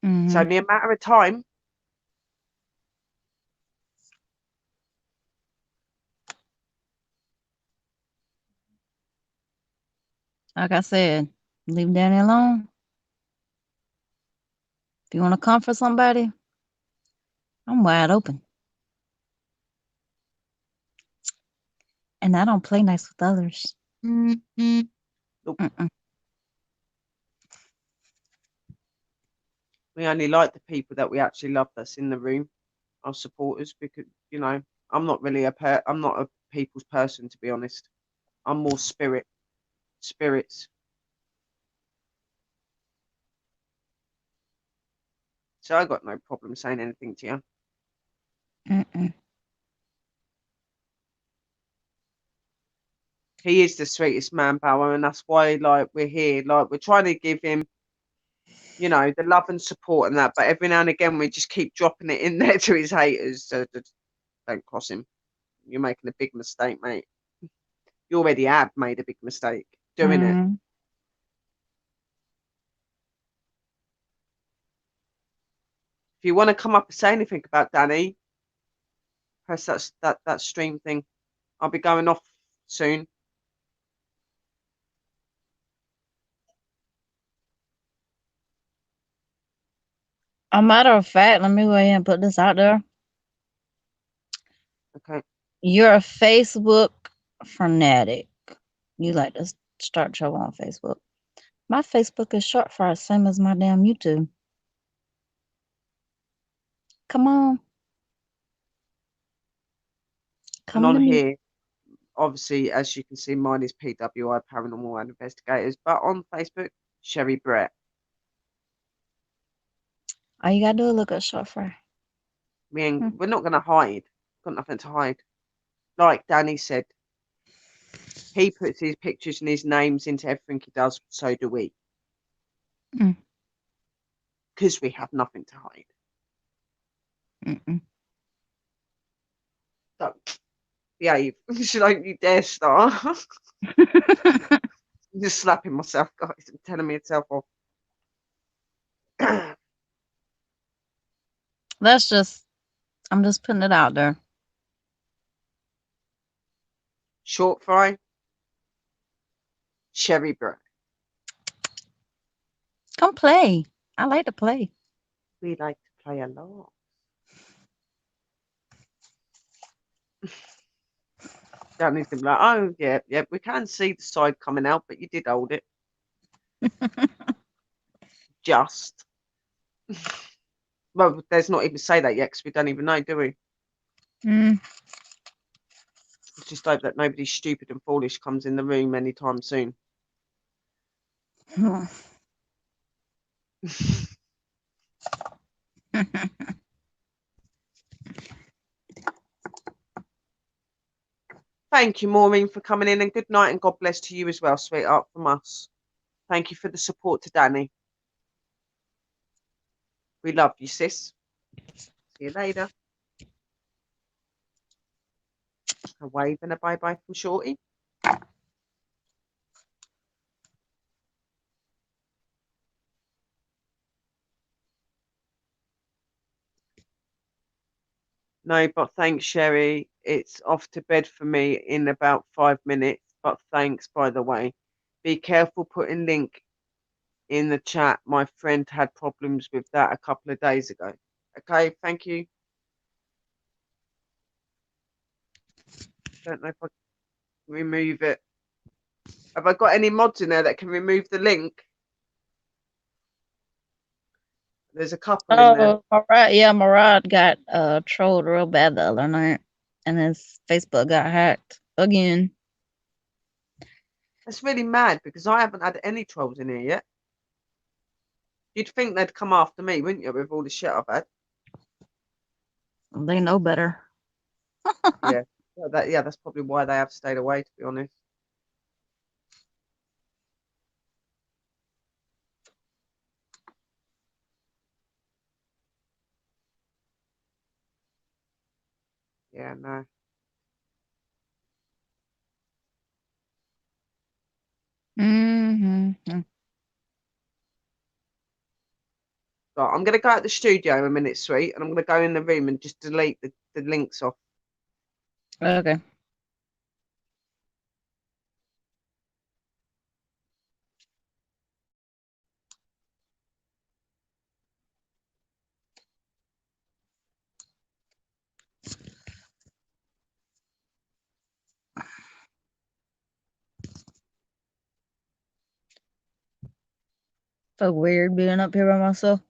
It's
Mm-hmm.
only a matter of time.
Like I said, leave Danny alone. If you want to come for somebody, I'm wide open. And I don't play nice with others. Mm-mm.
Look, we only like the people that we actually love that's in the room, our supporters, because I'm not really I'm not a people's person, to be honest. I'm more spirits. So I got no problem saying anything to you.
Mm-mm.
He is the sweetest man, Power, and that's why like we're here. Like we're trying to give him, the love and support and that. But every now and again, we just keep dropping it in there to his haters. So just don't cross him. You're making a big mistake, mate. You already have made a big mistake doing it.
Mm.
If you want to come up and say anything about Danny, press that stream thing. I'll be going off soon.
A matter of fact, let me go ahead and put this out there.
Okay.
You're a Facebook fanatic. You like to start trouble on Facebook. My Facebook is short for the same as my damn YouTube. Come on.
And
Come to
on
me.
here, obviously, as you can see, mine is PWI Paranormal and Investigators. But on Facebook, Sherry Brett.
All you gotta do is look at short for.
We're not going to hide. Got nothing to hide. Like Danny said, he puts his pictures and his names into everything he does. So do we,
Mm.
because we have nothing to hide.
Mm-mm.
Don't behave. Don't you dare start. I'm just slapping myself, guys. I'm telling myself off.
That's just, I'm just putting it out there.
Short fry, Sherry Brett.
Come play. I like to play.
We like to play a lot. Danny's gonna be like, oh yeah, yeah, we can see the side coming out, but you did hold it. Just. Well, there's not even say that yet because we don't even know, do we?
Mm.
Let's just hope that nobody stupid and foolish comes in the room anytime soon. Thank you, Maureen, for coming in, and good night and God bless to you as well, sweetheart, from us. Thank you for the support to Danny. We love you, sis. See you later. A wave and a bye bye from Shorty. No, but thanks, Sherry. It's off to bed for me in about 5 minutes. But thanks, by the way. Be careful putting link in the chat. My friend had problems with that a couple of days ago. Okay, thank you. Don't know if I can remove it. Have I got any mods in there that can remove the link? There's a couple in there.
Oh, Murad, yeah, Murad got trolled real bad the other night, and his Facebook got hacked again.
That's really mad because I haven't had any trolls in here yet. You'd think they'd come after me, wouldn't you, with all the shit I've had?
They know better.
Yeah. Yeah, that's probably why they have stayed away, to be honest. Yeah, no.
Mm-hmm.
So I'm going to go out the studio in a minute, sweet, and I'm going to go in the room and just delete the links off.
Okay. So weird being up here by myself.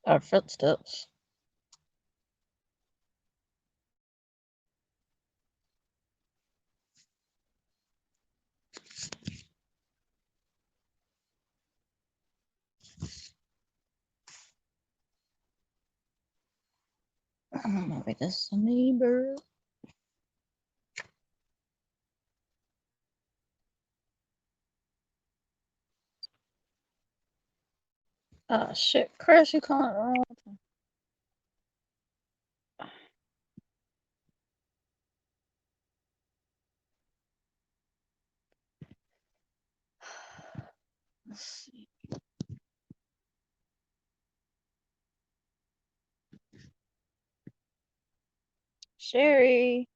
Our footsteps. Maybe this a neighbor. Ah, shit. Chris, you can't. Let's see. Sherry.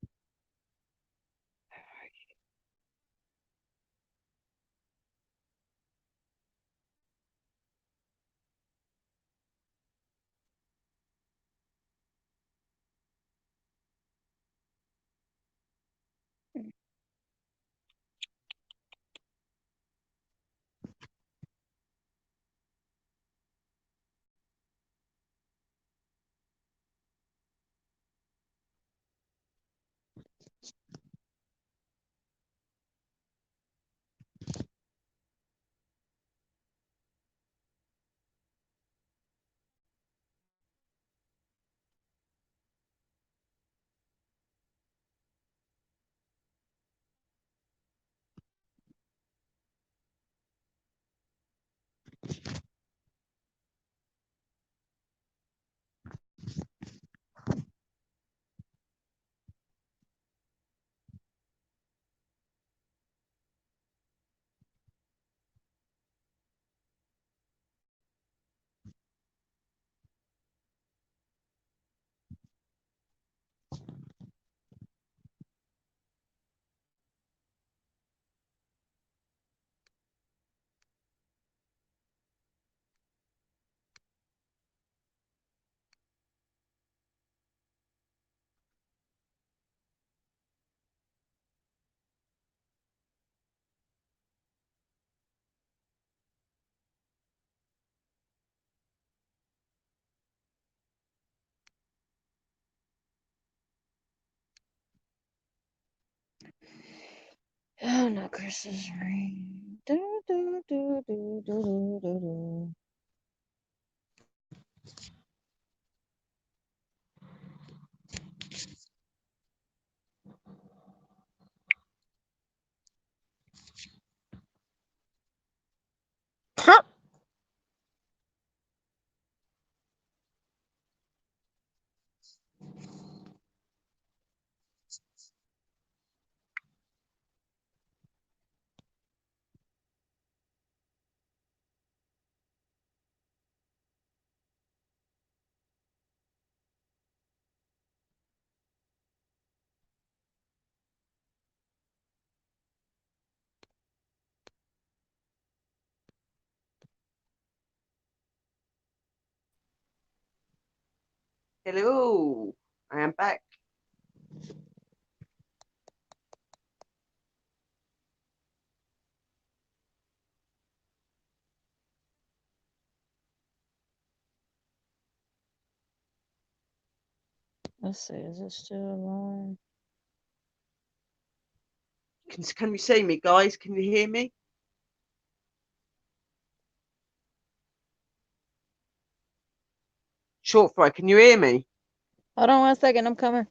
Oh no, Chris's ring. Do, do, do, do, do, do, do, do.
Hello, I am back.
Let's see, is it still alive?
Can you see me, guys? Can you hear me? Short fry, can you hear me?
Hold on 1 second, I'm coming.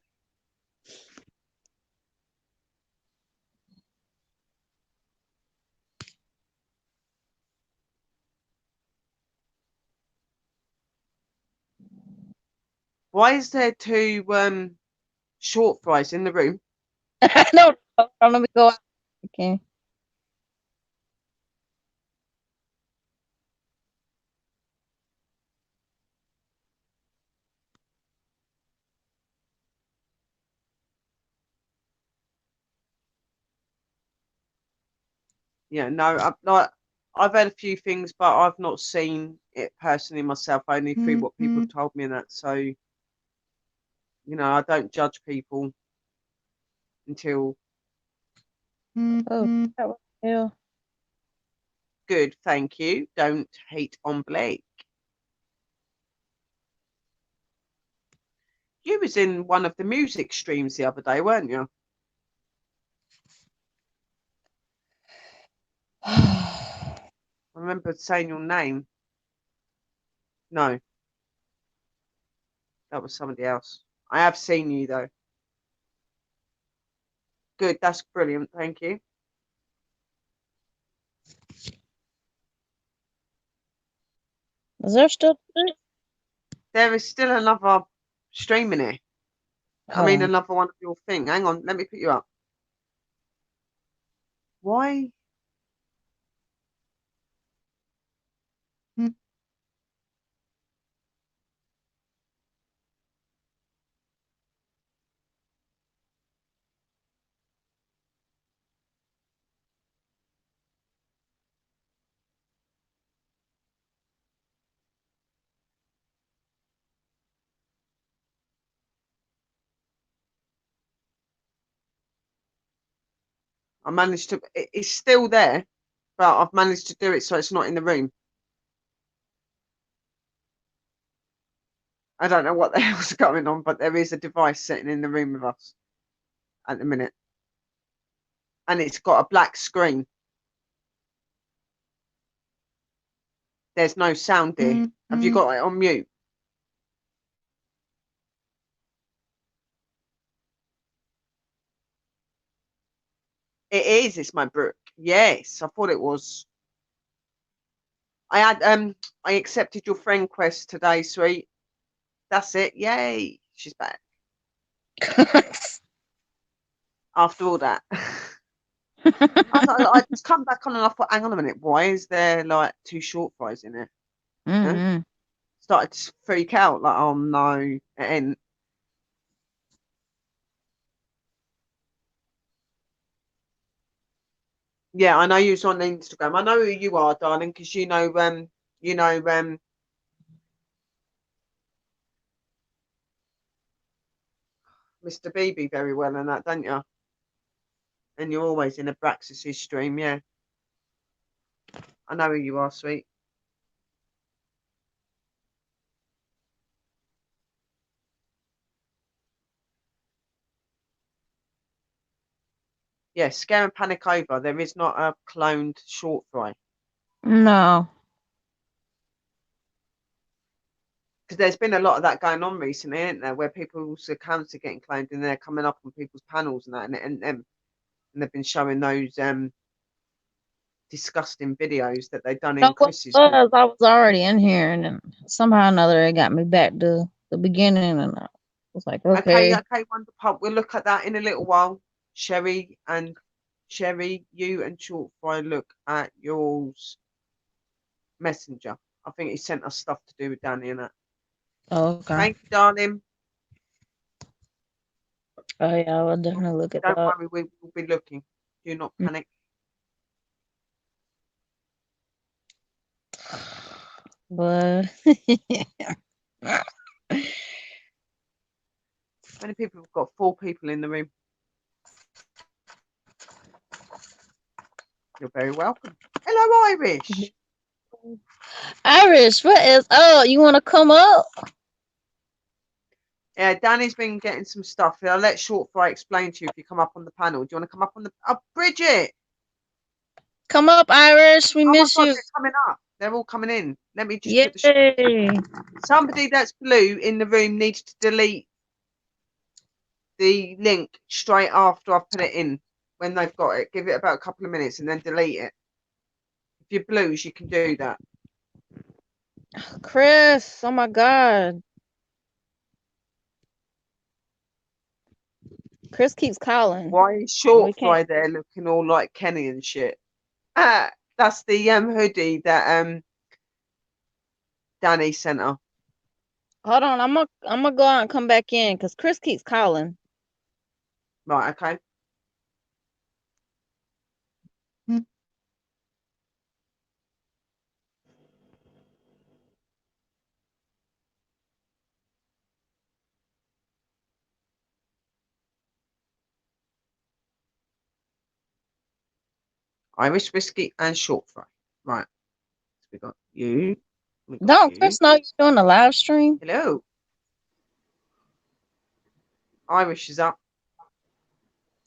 Why is there two short fries in the room?
No, hold on, let me go out. Okay.
Yeah, no, I've heard a few things, but I've not seen it personally myself. Only through what people have told me, and that. So, I don't judge people until
Oh, that was hell.
good. Thank you. Don't hate on Blake. You was in one of the music streams the other day, weren't you? I remember saying your name. No, that was somebody else. I have seen you though. Good. That's brilliant. Thank you.
Is there still?
There is still another stream in here. I
Hold
mean,
on.
another one of your thing. Hang on. Let me put you up. Why? I managed to. It's still there, but I've managed to do it so it's not in the room. I don't know what the hell's going on, but there is a device sitting in the room with us at the minute, and it's got a black screen. There's no sound there. Have you got it on mute? It is. It's my book. Yes, I thought it was. I accepted your friend request today, sweet. That's it. Yay. She's back. After all that. I just come back on and I thought, hang on a minute, why is there like 2 short fries in it? Huh?
Mm-hmm.
Started to freak out, like, oh no. And yeah, I know you was on Instagram. I know who you are, darling, because you know, Mr. BB very well and that, don't you? And you're always in a Braxis stream, yeah. I know who you are, sweet. Yeah, scare and panic over. There is not a cloned short fry.
No.
Because there's been a lot of that going on recently, isn't there? Where people's accounts are getting cloned and they're coming up on people's panels and that, and they've been showing those disgusting videos that they've done
So
in
what it
Chris's room.
was, I was already in here, and then somehow or another it got me back to the beginning, and I was like,
Okay,
okay.
okay, wonderful. We'll look at that in a little while. Sherry, you and Short Fry look at yours messenger. I think he sent us stuff to do with Danny and that.
Okay.
Thank you, darling.
Oh yeah, I will definitely look at
Don't
that.
worry, we will be looking. Do not panic.
But
Many people have got 4 people in the room. You're very welcome. Hello, Irish.
Irish, what is up? You want to come up?
Yeah, Danny's been getting some stuff. I'll let Short Fry explain to you if you come up on the panel. Do you want to come up on the... Oh, Bridget!
Come up, Irish. We
Oh my
miss
God,
you.
they're coming up. They're all coming in. Let me just put the...
Yay.
Somebody that's blue in the room needs to delete the link straight after I've put it in when they've got it. Give it about a couple of minutes and then delete it. If you're blues, you can do that.
Chris, oh my God. Chris keeps calling.
Why is
We
Short
can't.
Fry there looking all like Kenny and shit? Ah, that's the hoodie that Danny sent her.
Hold on. I'm gonna go out and come back in because Chris keeps calling.
Right, okay. Irish whiskey and short fry. Right. So we got you. We got
Don't
you.
Chris know you're doing a live stream?
Hello. Irish is up.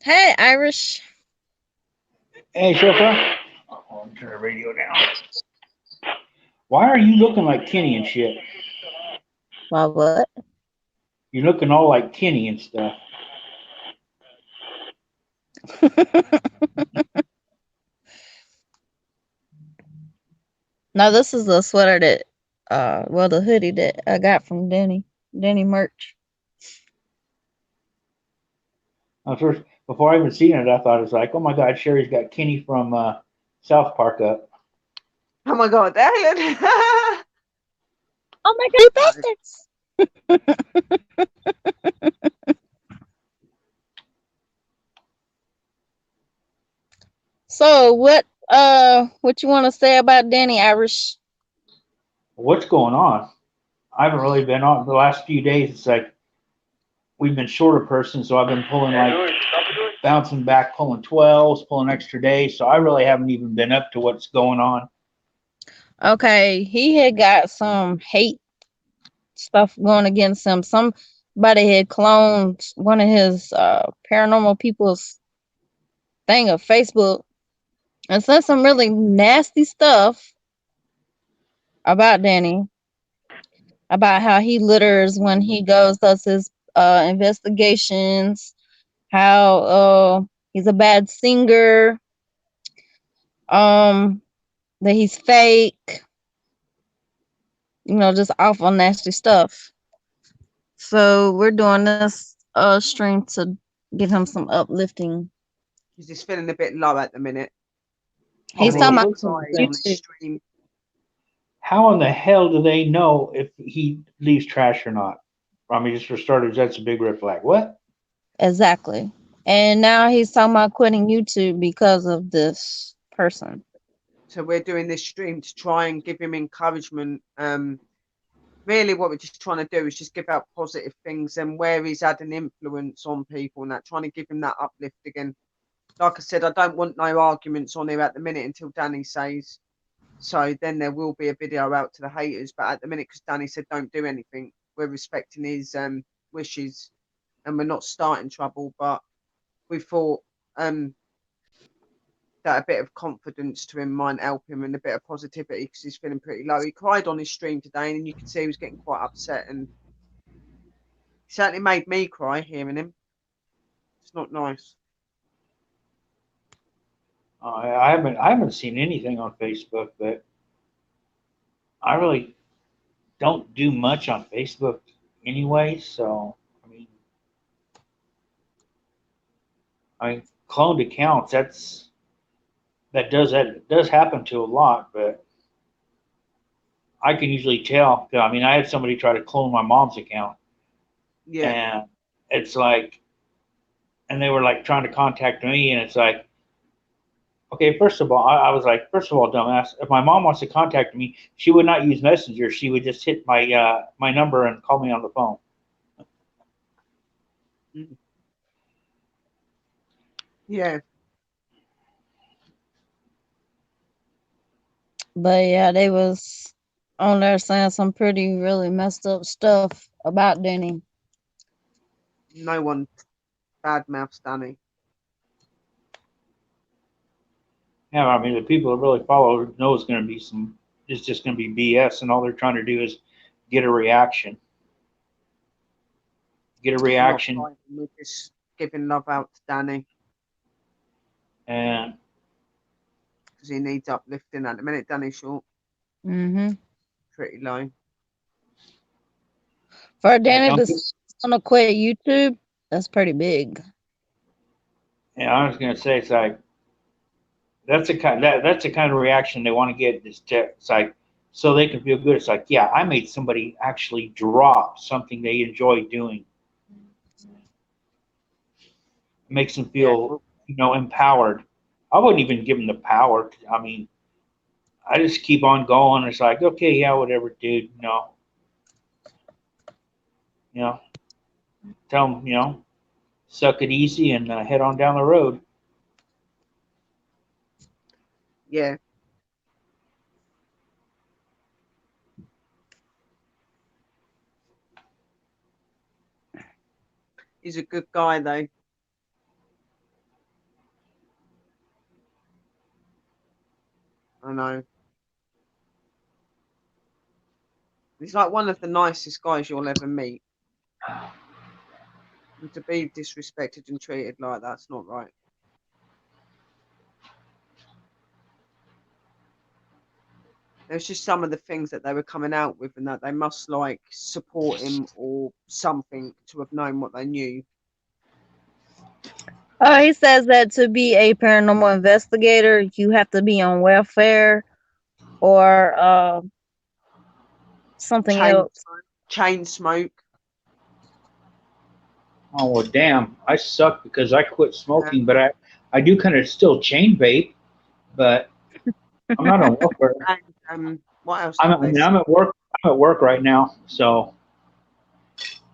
Hey, Irish.
Hey, Chauffeur. Oh, let me turn the radio down. Why are you looking like Kenny and shit?
Why what?
You're looking all like Kenny and stuff.
No, this is the sweater that well the hoodie that I got from Denny. Denny merch.
First, before I even seen it, I thought it was like, oh my God, Sherry's got Kenny from South Park up.
Oh my God, Ellen.
Oh my God, bastards. So what you wanna say about Denny, Irish?
What's going on? I haven't really been on the last few days. It's like we've been short a person, so I've been pulling like bouncing back, pulling 12s, pulling extra days. So I really haven't even been up to what's going on.
Okay, he had got some hate stuff going against him. Somebody had cloned one of his paranormal people's thing of Facebook and said some really nasty stuff about Danny, about how he litters when he goes does his investigations, how he's a bad singer, that he's fake. just awful nasty stuff. So we're doing this stream to give him some uplifting.
He's just feeling a bit low at the minute.
Oh,
He's
And he
well,
talking
needs
about
listen to
cries on
thing.
his
YouTube.
stream.
How in the hell do they know if he leaves trash or not? I mean, just for starters, that's a big red flag. What?
Exactly. And now he's talking about quitting YouTube because of this person.
So we're doing this stream to try and give him encouragement. Really what we're just trying to do is just give out positive things and where he's had an influence on people and that, trying to give him that uplift again. Like I said, I don't want no arguments on here at the minute until Danny says so. Then there will be a video out to the haters, but at the minute, because Danny said don't do anything, we're respecting his wishes and we're not starting trouble. But we thought that a bit of confidence to him might help him and a bit of positivity because he's feeling pretty low. He cried on his stream today and you could see he was getting quite upset, and certainly made me cry hearing him. It's not nice.
I haven't seen anything on Facebook, but I really don't do much on Facebook anyway. So I mean, cloned accounts. That does happen to a lot, but I can usually tell. I mean, I had somebody try to clone my mom's account,
Yeah,
and it's like, and they were like trying to contact me, and it's like, okay, first of all, I was like, first of all, dumbass, if my mom wants to contact me, she would not use Messenger. She would just hit my number and call me on the phone.
yeah,
But yeah, they was on there saying some pretty really messed up stuff about Denny.
no one bad mouths Danny.
Yeah, I mean, the people that really follow know it's going to be it's just going to be BS, and all they're trying to do is get a reaction, get a
We're not
reaction,
fighting, we're just giving love out to Danny
and
because he needs uplifting at the minute. Danny's short,
Mm-hmm.
pretty low.
For
yeah,
Danny
don't
to
get,
gonna quit YouTube, that's pretty big.
yeah, I was going to say it's like that's the kind of reaction they want to get. It's like so they can feel good. It's like, yeah, I made somebody actually drop something they enjoy doing. It makes them
Yeah,
feel,
well,
empowered. I wouldn't even give them the power. I mean, I just keep on going. It's like, okay, yeah, whatever, dude. You know, tell them, suck it easy and head on down the road.
yeah, he's a good guy though. I know. He's like one of the nicest guys you'll ever meet. And to be disrespected and treated like that's not right. There's just some of the things that they were coming out with, and that they must like support him or something to have known what they knew.
He says that to be a paranormal investigator, you have to be on welfare or something
Chain
else.
smoke, chain smoke.
Oh well, damn! I suck because I quit
Yeah.
smoking, but I do kind of still chain vape, but I'm not on welfare.
And what else
I'm
did
I
they
mean
say?
I'm at work. I'm at work right now, so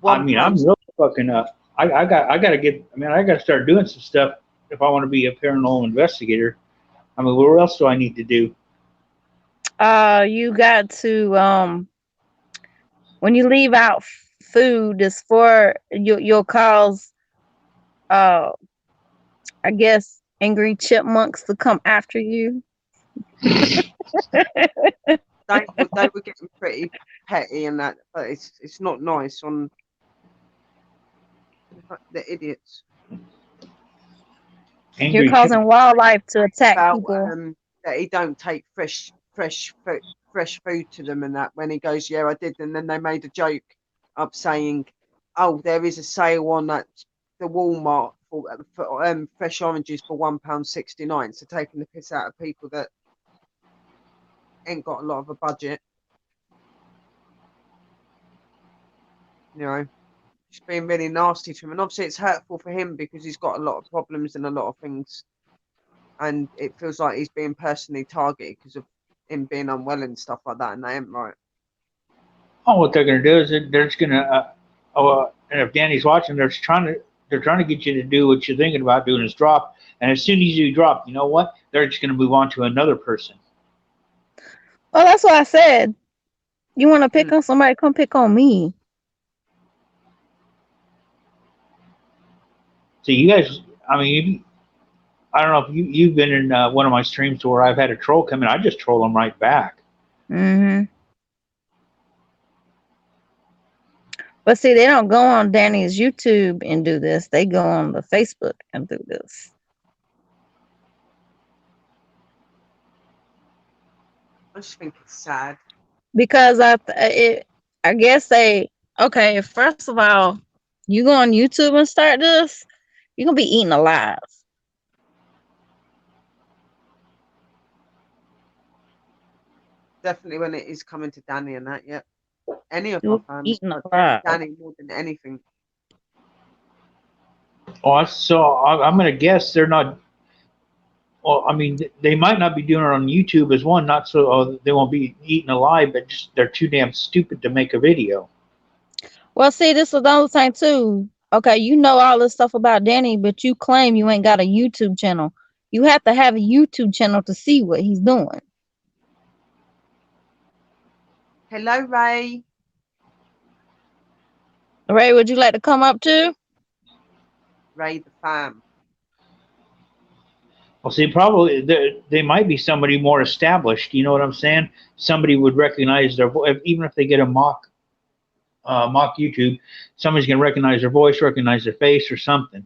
I
One
mean I'm
person.
really fucking up. I gotta get. I mean I gotta start doing some stuff if I want to be a paranormal investigator. I mean, what else do I need to do?
You got to when you leave out food, it's for you'll cause uh I guess angry chipmunks to come after you.
They were getting pretty petty and that, but it's not nice on the idiots.
You're
Angry chip.
causing wildlife to attack
About
people.
that he don't take fresh fresh food to them and that. When he goes, yeah, I did, and then they made a joke up saying, oh, there is a sale on that the Walmart for fresh oranges for £1.69. So taking the piss out of people that ain't got a lot of a budget, you know. Just being really nasty to him, and obviously it's hurtful for him because he's got a lot of problems and a lot of things, and it feels like he's being personally targeted because of him being unwell and stuff like that, and they ain't right.
Oh, what they're going to do is they're just going to, and if Danny's watching, they're trying to get you to do what you're thinking about doing is drop. And as soon as you drop, you know what? They're just going to move on to another person.
Well, that's what I said. You want to pick on somebody? Come pick on me.
So you guys, I mean, I don't know if you've been in one of my streams where I've had a troll come in. I just troll them right back.
Mm-hmm. But see, they don't go on Danny's YouTube and do this. They go on the Facebook and do this.
I just think it's sad.
Because I guess okay. First of all, you go on YouTube and start this, you're gonna be eaten alive.
Definitely when it is coming to Danny and that, yeah. Any of our
You're
families,
eaten
but
alive.
Danny more than anything.
Oh, so I'm going to guess they're not. Well, I mean, they might not be doing it on YouTube as one, not so they won't be eaten alive, but just they're too damn stupid to make a video.
Well, see, this is the other thing too. Okay, you know all this stuff about Danny, but you claim you ain't got a YouTube channel. You have to have a YouTube channel to see what he's doing.
Hello, Ray.
Ray, would you like to come up too?
Ray the fam.
Well, see, probably they might be somebody more established. You know what I'm saying? Somebody would recognize their voice, even if they get a mock YouTube. Somebody's going to recognize their voice, recognize their face, or something,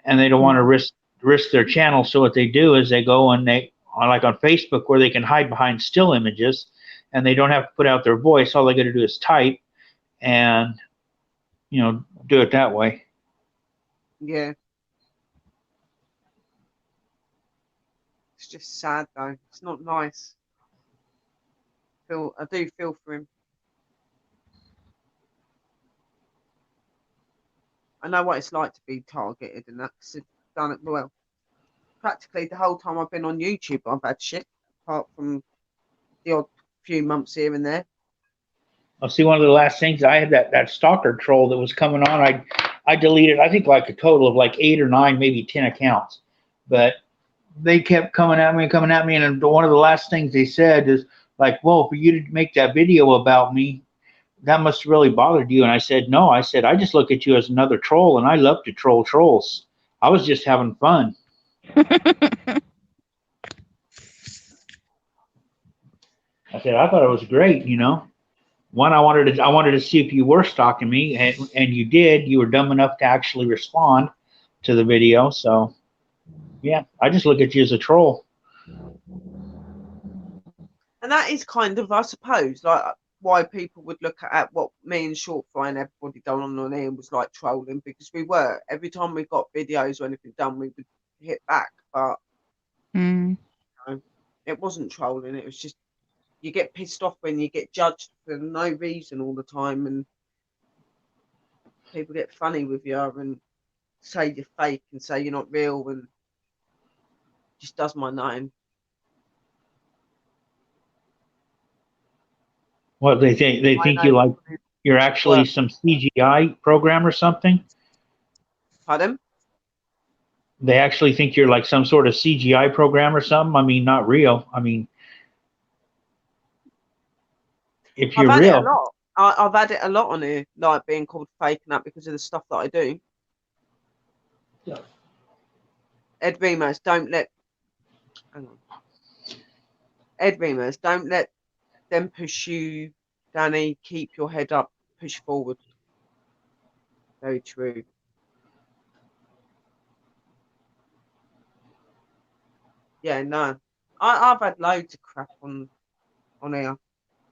and they don't want to risk their channel. So what they do is they go and they like on Facebook where they can hide behind still images, and they don't have to put out their voice. All they got to do is type, and do it that way.
Yeah. It's just sad though. It's not nice. I do feel for him. I know what it's like to be targeted and that, 'cause I've done it well. Practically the whole time I've been on YouTube, I've had shit, apart from the odd few months here and there.
I'll see one of the last things I had that stalker troll that was coming on. I deleted I think like a total of like 8 or 9, maybe 10 accounts, but they kept coming at me, and one of the last things they said is like, "Well, for you to make that video about me, that must have really bothered you." And I said, "No," I said, "I just look at you as another troll, and I love to troll trolls. I was just having fun." I said, "I thought it was great, you know. One, I wanted to see if you were stalking me, and you did. You were dumb enough to actually respond to the video. So, yeah, I just look at you as a troll."
And that is kind of, I suppose, like why people would look at what me and Short Fry and everybody done on here was like trolling, because we were, every time we got videos or anything done, we would hit back. But it wasn't trolling. It was just, you get pissed off when you get judged for no reason all the time, and people get funny with you and say you're fake and say you're not real, and just does my name.
What they think? They think you're actually some CGI program or something.
Pardon?
They actually think you're like some sort of CGI program or something. I mean, not real. I mean, if
I've
you're
had it a
real,
lot. I've had it a lot on here, like being called fake and that, because of the stuff that I do.
Yeah.
Ed Remus, don't let. Hang on. Ed Remus, don't let them push you, Danny. Keep your head up. Push forward. Very true. Yeah, no. I've had loads of crap on on here,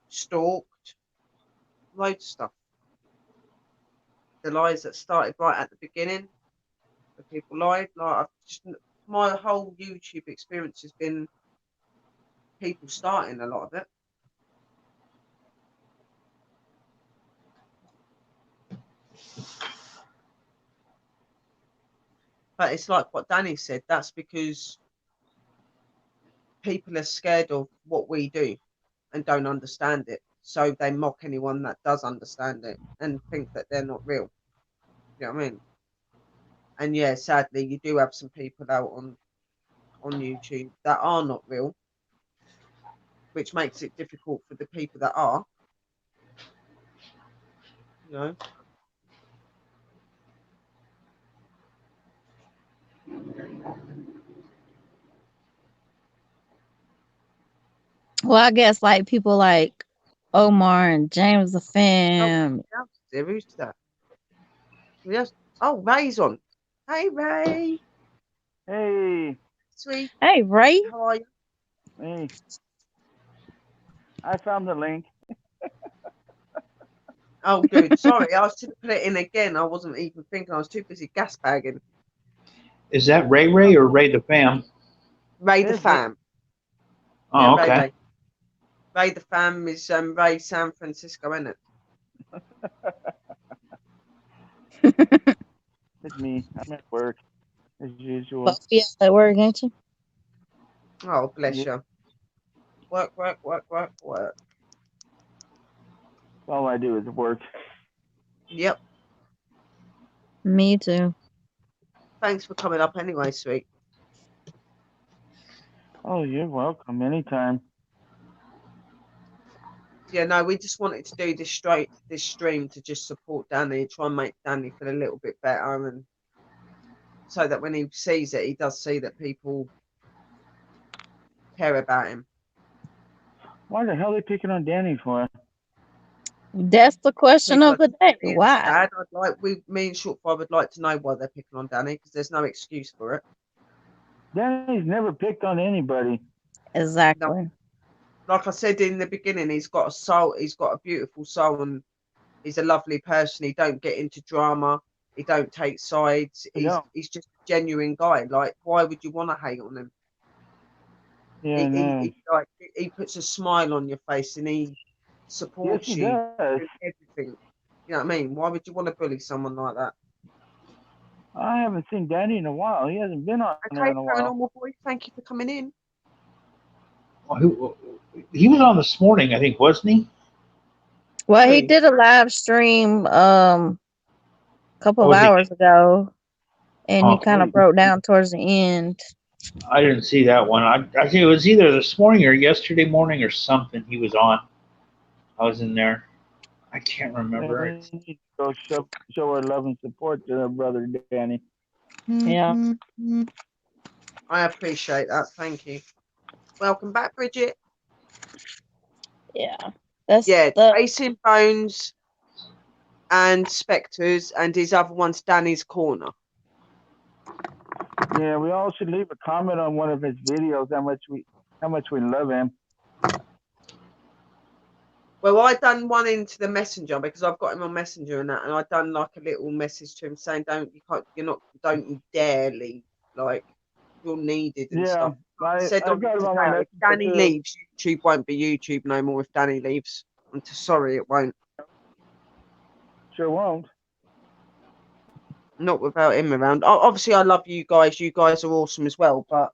stalked, loads of stuff. The lies that started right at the beginning, the people lied. Like I've just, my whole YouTube experience has been people starting a lot of it. But it's like what Danny said. That's because people are scared of what we do and don't understand it. So they mock anyone that does understand it and think that they're not real. You know what I mean? And yeah, sadly, you do have some people out on YouTube that are not real, which makes it difficult for the people that are. You know,
Well, I guess like people like Omar and James the
oh,
Fam.
yeah, who's that? Yes. Oh, Ray's on. Hey, Ray,
Hey,
sweet.
Hey, Ray.
How are you?
hey, I found the link.
Oh, good. Sorry, I was to put it in again. I wasn't even thinking. I was too busy gas bagging.
Is that Ray Ray or Ray the Fam?
Ray the
It's me.
Fam. Yeah,
Oh,
Ray
okay.
Ray. Ray the Fam is Ray San Francisco, isn't it?
It's me. I'm at work as usual.
Both of y'all at work, ain't you?
Oh, bless
Yeah,
you. Work, work, work, work, work.
all I do is work.
Yep.
Me too.
Thanks for coming up anyway, sweet.
Oh, you're welcome anytime.
Yeah, no, we just wanted to do this stream to just support Danny, try and make Danny feel a little bit better, and so that when he sees it, he does see that people care about him.
Why the hell are they picking on Danny for?
That's the question
People
of
are
the day.
being
Why?
sad. Me and Shortfire would like to know why they're picking on Danny because there's no excuse for it.
Danny's never picked on anybody.
No,
Exactly.
like I said in the beginning, he's got a soul. He's got a beautiful soul, and he's a lovely person. He don't get into drama. He don't take sides.
I don't.
He's just a genuine guy. Like, why would you want to hate on him?
Yeah, no.
He puts a smile on your face and he
Yes,
supports
he
you
does.
in everything. You know what I mean? Why would you want to bully someone like that?
I haven't seen Danny in a while. He hasn't been on there
Okay,
in a while.
paranormal boy, thank you for coming in.
Well, he was on this morning, I think, wasn't he?
Well, he
Who?
did a live stream a couple
Or
of
was he?
hours ago, and he
Oh,
kind of broke down towards the end.
I didn't see that one. I think it was either this morning or yesterday morning or something. He was on. I was in there. I can't
Yeah,
remember.
we need to go show our love and support to our brother Danny.
Yeah.
I appreciate that. Thank you. Welcome back, Bridget.
Yeah. That's
Yeah,
the
Tracing Bones and Spectres, and his other one's Danny's Corner.
Yeah, we all should leave a comment on one of his videos. How much we love him.
Well, I done one into the messenger because I've got him on Messenger and that, and I done like a little message to him saying, don't you dare leave, like you're needed and
Yeah,
stuff. I said
I
on
got him on my
today, if
messenger
Danny
too.
leaves, YouTube won't be YouTube no more. If Danny leaves, I'm sorry, it won't.
Sure won't.
Not without him around. Obviously, I love you guys. You guys are awesome as well. But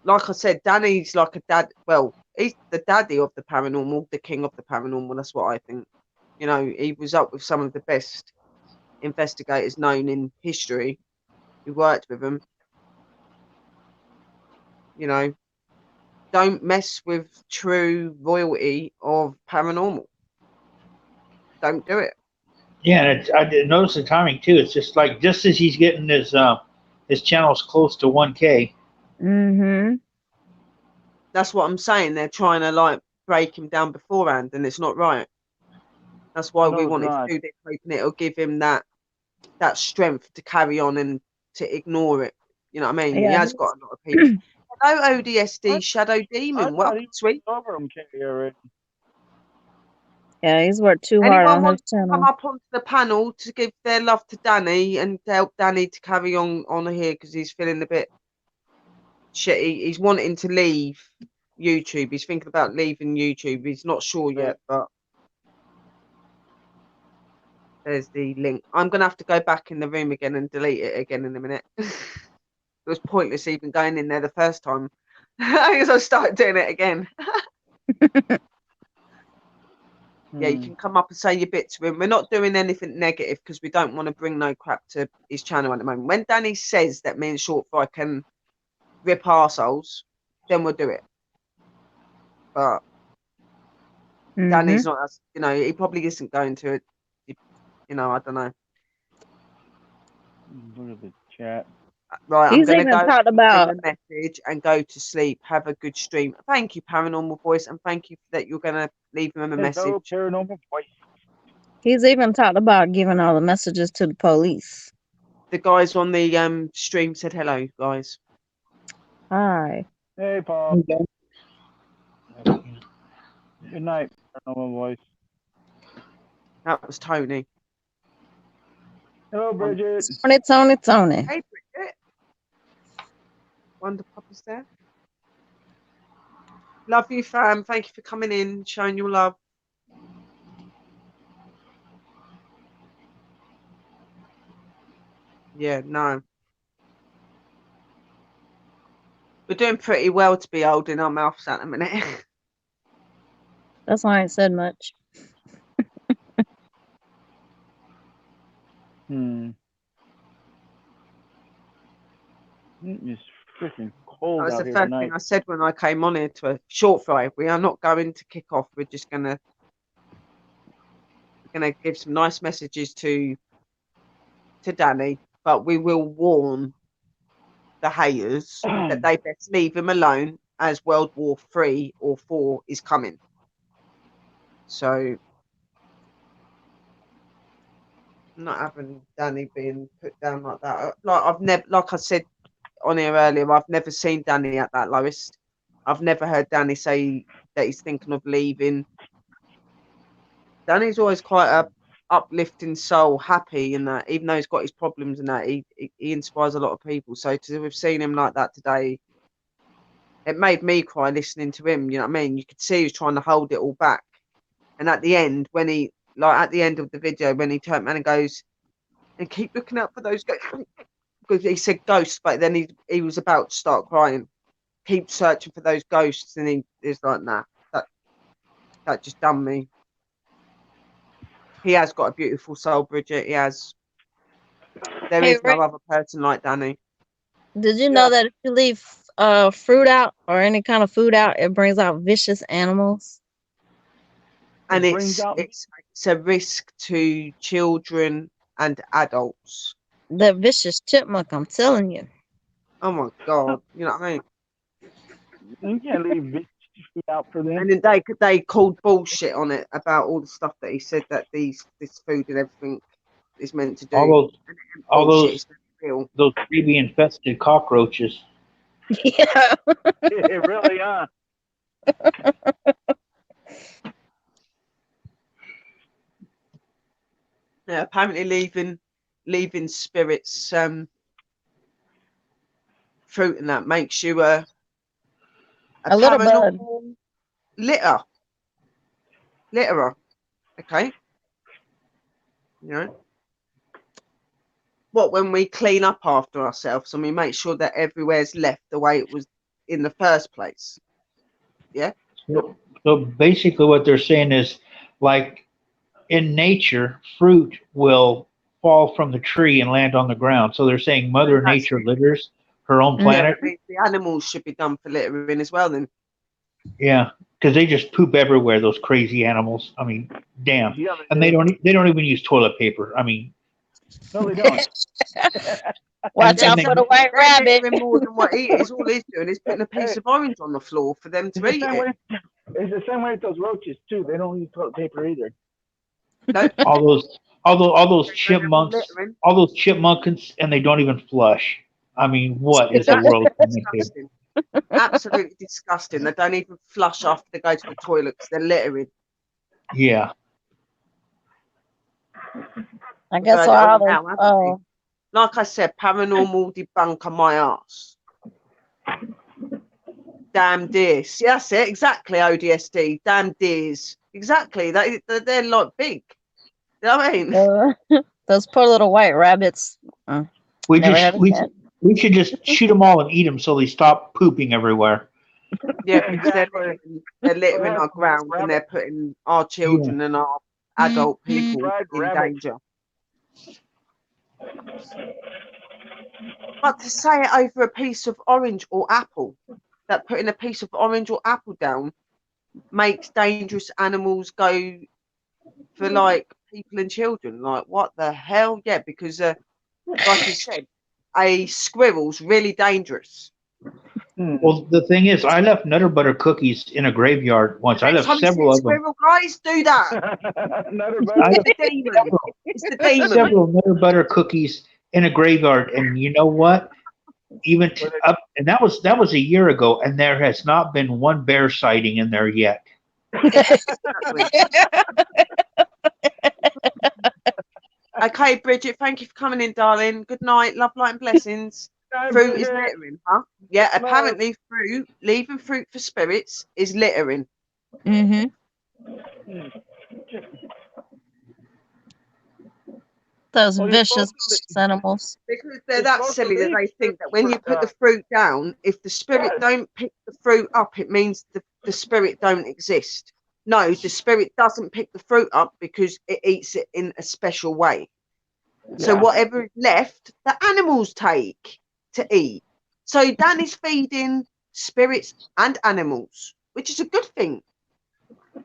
like I said, Danny's like a dad. Well, he's the daddy of the paranormal, the king of the paranormal. That's what I think. You know, he was up with some of the best investigators known in history who worked with him. You know, don't mess with true royalty of paranormal. Don't do it.
Yeah, and I did notice the timing too. It's just like just as he's getting his channels close to 1K.
mm-hmm.
That's what I'm saying. They're trying to like break him down beforehand, and it's not right. That's why we
No, it's
wanted to
not.
do this, hoping it'll give him that strength to carry on and to ignore it. You know what I mean? He
Yeah.
has got a lot of people. Hello, ODSD Shadow
I
Demon.
thought
Welcome,
he was
sweet.
over him, Carrie, already.
Yeah, he's worked too hard
Anyone
on his
wants to come
channel.
up onto the panel to give their love to Danny and to help Danny to carry on here because he's feeling a bit shitty. He's wanting to leave YouTube. He's thinking about leaving YouTube. He's not sure yet, but there's the link. I'm gonna have to go back in the room again and delete it again in a minute. It was pointless even going in there the first time because I started doing it again. Yeah, you can come up and say your bit to him. We're not doing anything negative because we don't want to bring no crap to his channel at the moment. When Danny says that me and Short Fry can rip arseholes, then we'll do it. But Danny's not, he probably isn't going to it. I don't know.
Look at the chat.
Right,
He's
I'm
even
going to
talked
go
about
in the message and go to sleep. Have a good stream. Thank you, Paranormal Voice, and thank you that you're going to leave him a
Hello,
message.
Paranormal Voice.
giving all the messages to the police.
The guys on the stream said hello, guys.
Hi.
Hey, Paul.
Okay.
Good night, Paranormal Voice.
That was Tony.
Hello, Bridget.
Tony.
Hey, Bridget. Wonder Puppy's there. Love you, fam. Thank you for coming in, showing your love. Yeah, no. We're doing pretty well to be holding our mouths at the minute.
That's why I ain't said much.
It's freaking
That
cold
was
out
the
here
first
tonight.
thing I said when I came on here to a Short Fry. We are not going to kick off. We're just gonna give some nice messages to Danny, but we will warn the haters that they best leave him alone as World War 3 or 4 is coming. So I'm not having Danny being put down like that. Like I said on here earlier, I've never seen Danny at that lowest. I've never heard Danny say that he's thinking of leaving. Danny's always quite a uplifting soul, happy, and that even though he's got his problems and that he inspires a lot of people. So to have seen him like that today, it made me cry listening to him. You know what I mean? You could see he was trying to hold it all back, and at the end, when he at the end of the video, when he turned around and goes, and keep looking out for those ghosts, because he said ghosts, but then he was about to start crying. Keep searching for those ghosts, and he is like, nah, that just done me. He has got a beautiful soul, Bridget. He has. There
Hey,
is no other person like Danny.
did you know that if you leave fruit out or any kind of food out, it brings out vicious animals?
And it's a risk to children and adults.
The vicious chipmunk, I'm telling you.
Oh my God, you know what I mean?
You can't leave food out for them.
And then they called bullshit on it about all the stuff that he said that this food and everything is meant to do.
All those baby infested cockroaches.
Yeah.
It really,
Yeah, apparently leaving spirits fruit and that makes you a
little bud.
Litterer. Okay. You know. What, when we clean up after ourselves and we make sure that everywhere's left the way it was in the first place. Yeah.
So basically what they're saying is, like, in nature, fruit will fall from the tree and land on the ground. So they're saying Mother Nature litters her own planet.
Yeah, the animals should be done for littering as well then.
Yeah, because they just poop everywhere, those crazy animals. I mean, damn.
Yeah,
and they don't even use toilet paper. I mean,
no, they don't.
Watch out for the white rabbit.
More than what he is. All he's doing is putting a piece of orange on the floor for them to eat it.
It's the same way with those roaches too. They don't use toilet paper either.
No.
all those chipmunks, and they don't even flush. I mean, what is the world coming to?
Absolutely disgusting. They don't even flush after they go to the toilet because they're littering.
Yeah.
I
I've
guess
heard it
all
all
they,
now, haven't you? Like I said, paranormal debunker my ass. Damn deers. Yeah, that's it. Exactly, ODSD. Damn deers. Exactly. They're like big. You know what I mean?
those poor little white rabbits.
We
Never
just
had a
we
chance.
we should just shoot them all and eat them so they stop pooping everywhere.
Yeah, because
Exactly.
they're littering
Well,
our ground and they're putting our
Yeah.
children and our adult
deep
people
fried
in
rabbit.
danger. But to say it over a piece of orange or apple, that putting a piece of orange or apple down makes dangerous animals go for like people and children. Like, what the hell? Yeah, because like you said, a squirrel's really dangerous.
Well, the thing is, I left Nutter Butter cookies in a graveyard once. I
Next
left
time you see a
several of them.
squirrel, guys, do that.
Another
I
better.
It's
left
the demon. It's the demon.
several Nutter Butter cookies in a graveyard, and you know what? Even up, and that was a year ago, and there has not been one bear sighting in there yet.
Exactly. Okay, Bridget, thank you for coming in, darling. Good night. Love, light, and blessings.
Time,
Fruit is
Bridget.
littering, huh? Yeah,
No.
apparently fruit, leaving fruit for spirits is littering.
Mm-hmm. Those
Well, you're
vicious
supposed to.
animals.
Because they're
You're
that
supposed to
silly that
leave
they think that when
fruit,
you put the fruit down, if the spirit don't pick the fruit up, it means the spirit don't exist. No, the spirit doesn't pick the fruit up because it eats it in a special way. So
Yeah.
whatever is left, the animals take to eat. So Dan is feeding spirits and animals, which is a good thing.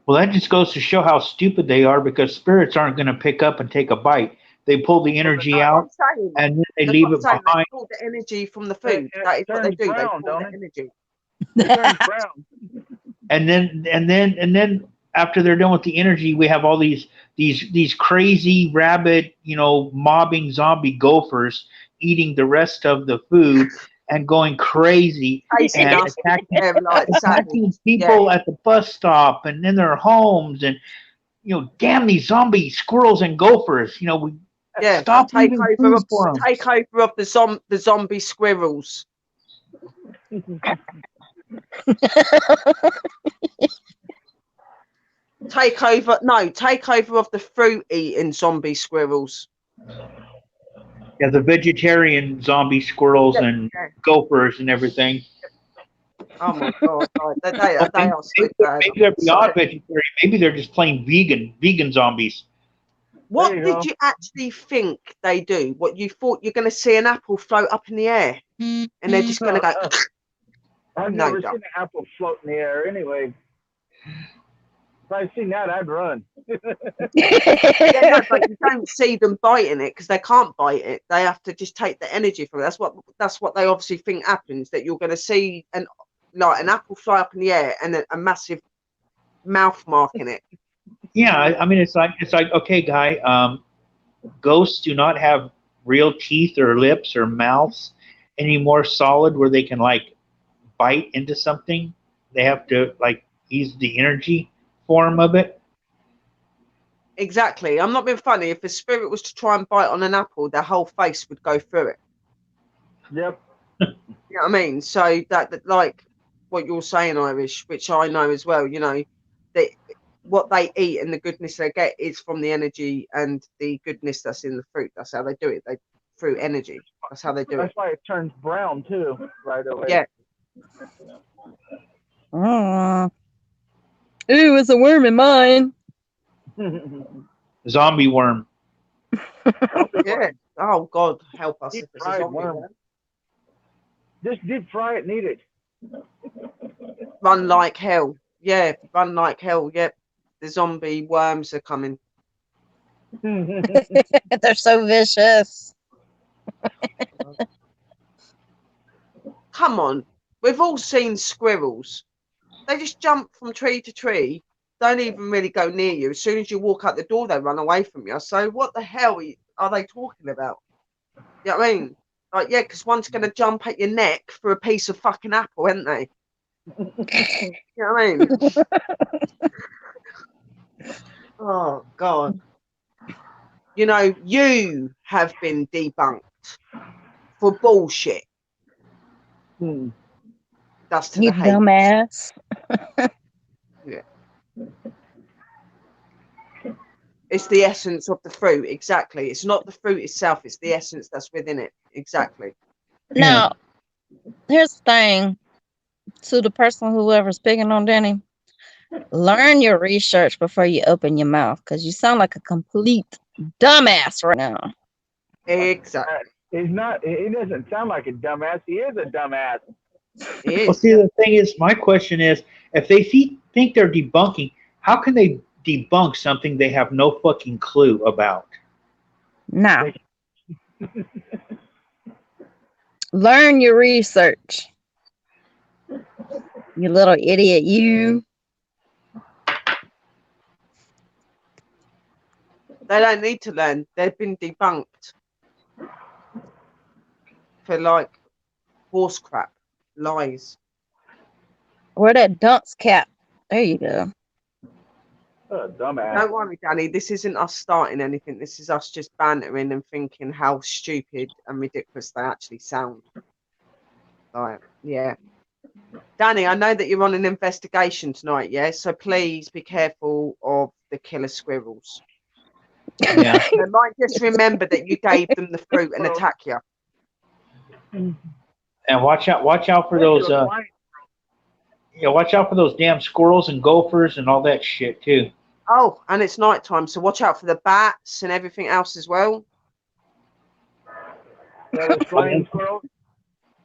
Well, that just goes to show how stupid they are because spirits aren't going to pick up and take a bite. They pull the energy
That's what
out
I'm saying.
and then they
That's
leave
what I'm
it
saying. They
behind.
pull the energy from the
It,
food.
it
That is what they
turns
do. They
brown,
pull
don't
the
it?
energy.
It turns brown.
And then after they're done with the energy, we have all these crazy rabid, mobbing zombie gophers eating the rest of the food and going crazy
Chasing
and
us with
attacking
their like savage.
attacking
Yeah.
people at the bus stop and in their homes and damn these zombie squirrels and gophers. We
Yeah,
stop leaving food for them.
take over of the zombie squirrels. Take over of the fruit eating zombie squirrels.
Yeah, the vegetarian zombie squirrels and
Yeah.
gophers and everything.
Oh my god, they
Well,
are so bad.
maybe they're beyond
Sorry.
vegetarian. Maybe they're just plain vegan zombies.
What
you
did
go.
you actually think they do? What you thought you're going to see an apple float up in the air and they're just going to go?
I've
No,
never
no.
seen an apple float in the air anyway. If I'd seen that, I'd run.
Yeah, no, but you don't see them biting it because they can't bite it. They have to just take the energy from it. That's what they obviously think happens. That you're going to see an apple fly up in the air and a massive mouth mark in it.
Yeah, I mean it's like okay, guy. Ghosts do not have real teeth or lips or mouths any more solid where they can like bite into something. They have to like use the energy form of it.
Exactly. I'm not being funny. If a spirit was to try and bite on an apple, their whole face would go through it.
Yep.
You know what I mean? So that like what you're saying, Irish, which I know as well. That what they eat and the goodness they get is from the energy and the goodness that's in the fruit. That's how they do it. They through energy. That's how they do
That's
it.
why it turns brown too, right away.
Yeah.
Ooh, it's a worm in mine.
Zombie worm.
Yeah. Oh God, help us
Deep
if it's a
fried
zombie
worm.
one.
Just deep fry it and eat it.
Run like hell. Yeah, run like hell. Yep. The zombie worms are coming.
They're so vicious.
Come on. We've all seen squirrels. They just jump from tree to tree, don't even really go near you. As soon as you walk out the door, they run away from you. So what the hell are they talking about? You know what I mean? Like, yeah, because one's going to jump at your neck for a piece of fucking apple, ain't they? You know what I mean? Oh, God. You know, you have been debunked for bullshit. That's to
You
the hate.
dumbass.
Yeah. It's the essence of the fruit, exactly. It's not the fruit itself, it's the essence that's within it. Exactly.
Now, here's the thing to the person whoever's picking on Danny. Learn your research before you open your mouth, because you sound like a complete dumbass right now.
Exactly.
He's not. He doesn't sound like a dumbass. He is a dumbass.
It
Well,
is.
see, the thing is, my question is, if they think they're debunking, how can they debunk something they have no fucking clue about?
Now, learn your research. You little idiot, you.
They don't need to learn. They've been debunked for like horse crap, lies.
Wear that dunce cap. There you go.
Dumbass.
Don't worry, Danny. This isn't us starting anything. This is us just bantering and thinking how stupid and ridiculous they actually sound. Like, yeah. Danny, I know that you're on an investigation tonight, yeah? So please be careful of the killer squirrels.
Yeah.
They might just remember that you gave them the fruit and attack you.
And watch out for those watch out for those damn squirrels and gophers and all that shit too.
Oh, and it's nighttime, so watch out for the bats and everything else as well.
Those flying squirrels.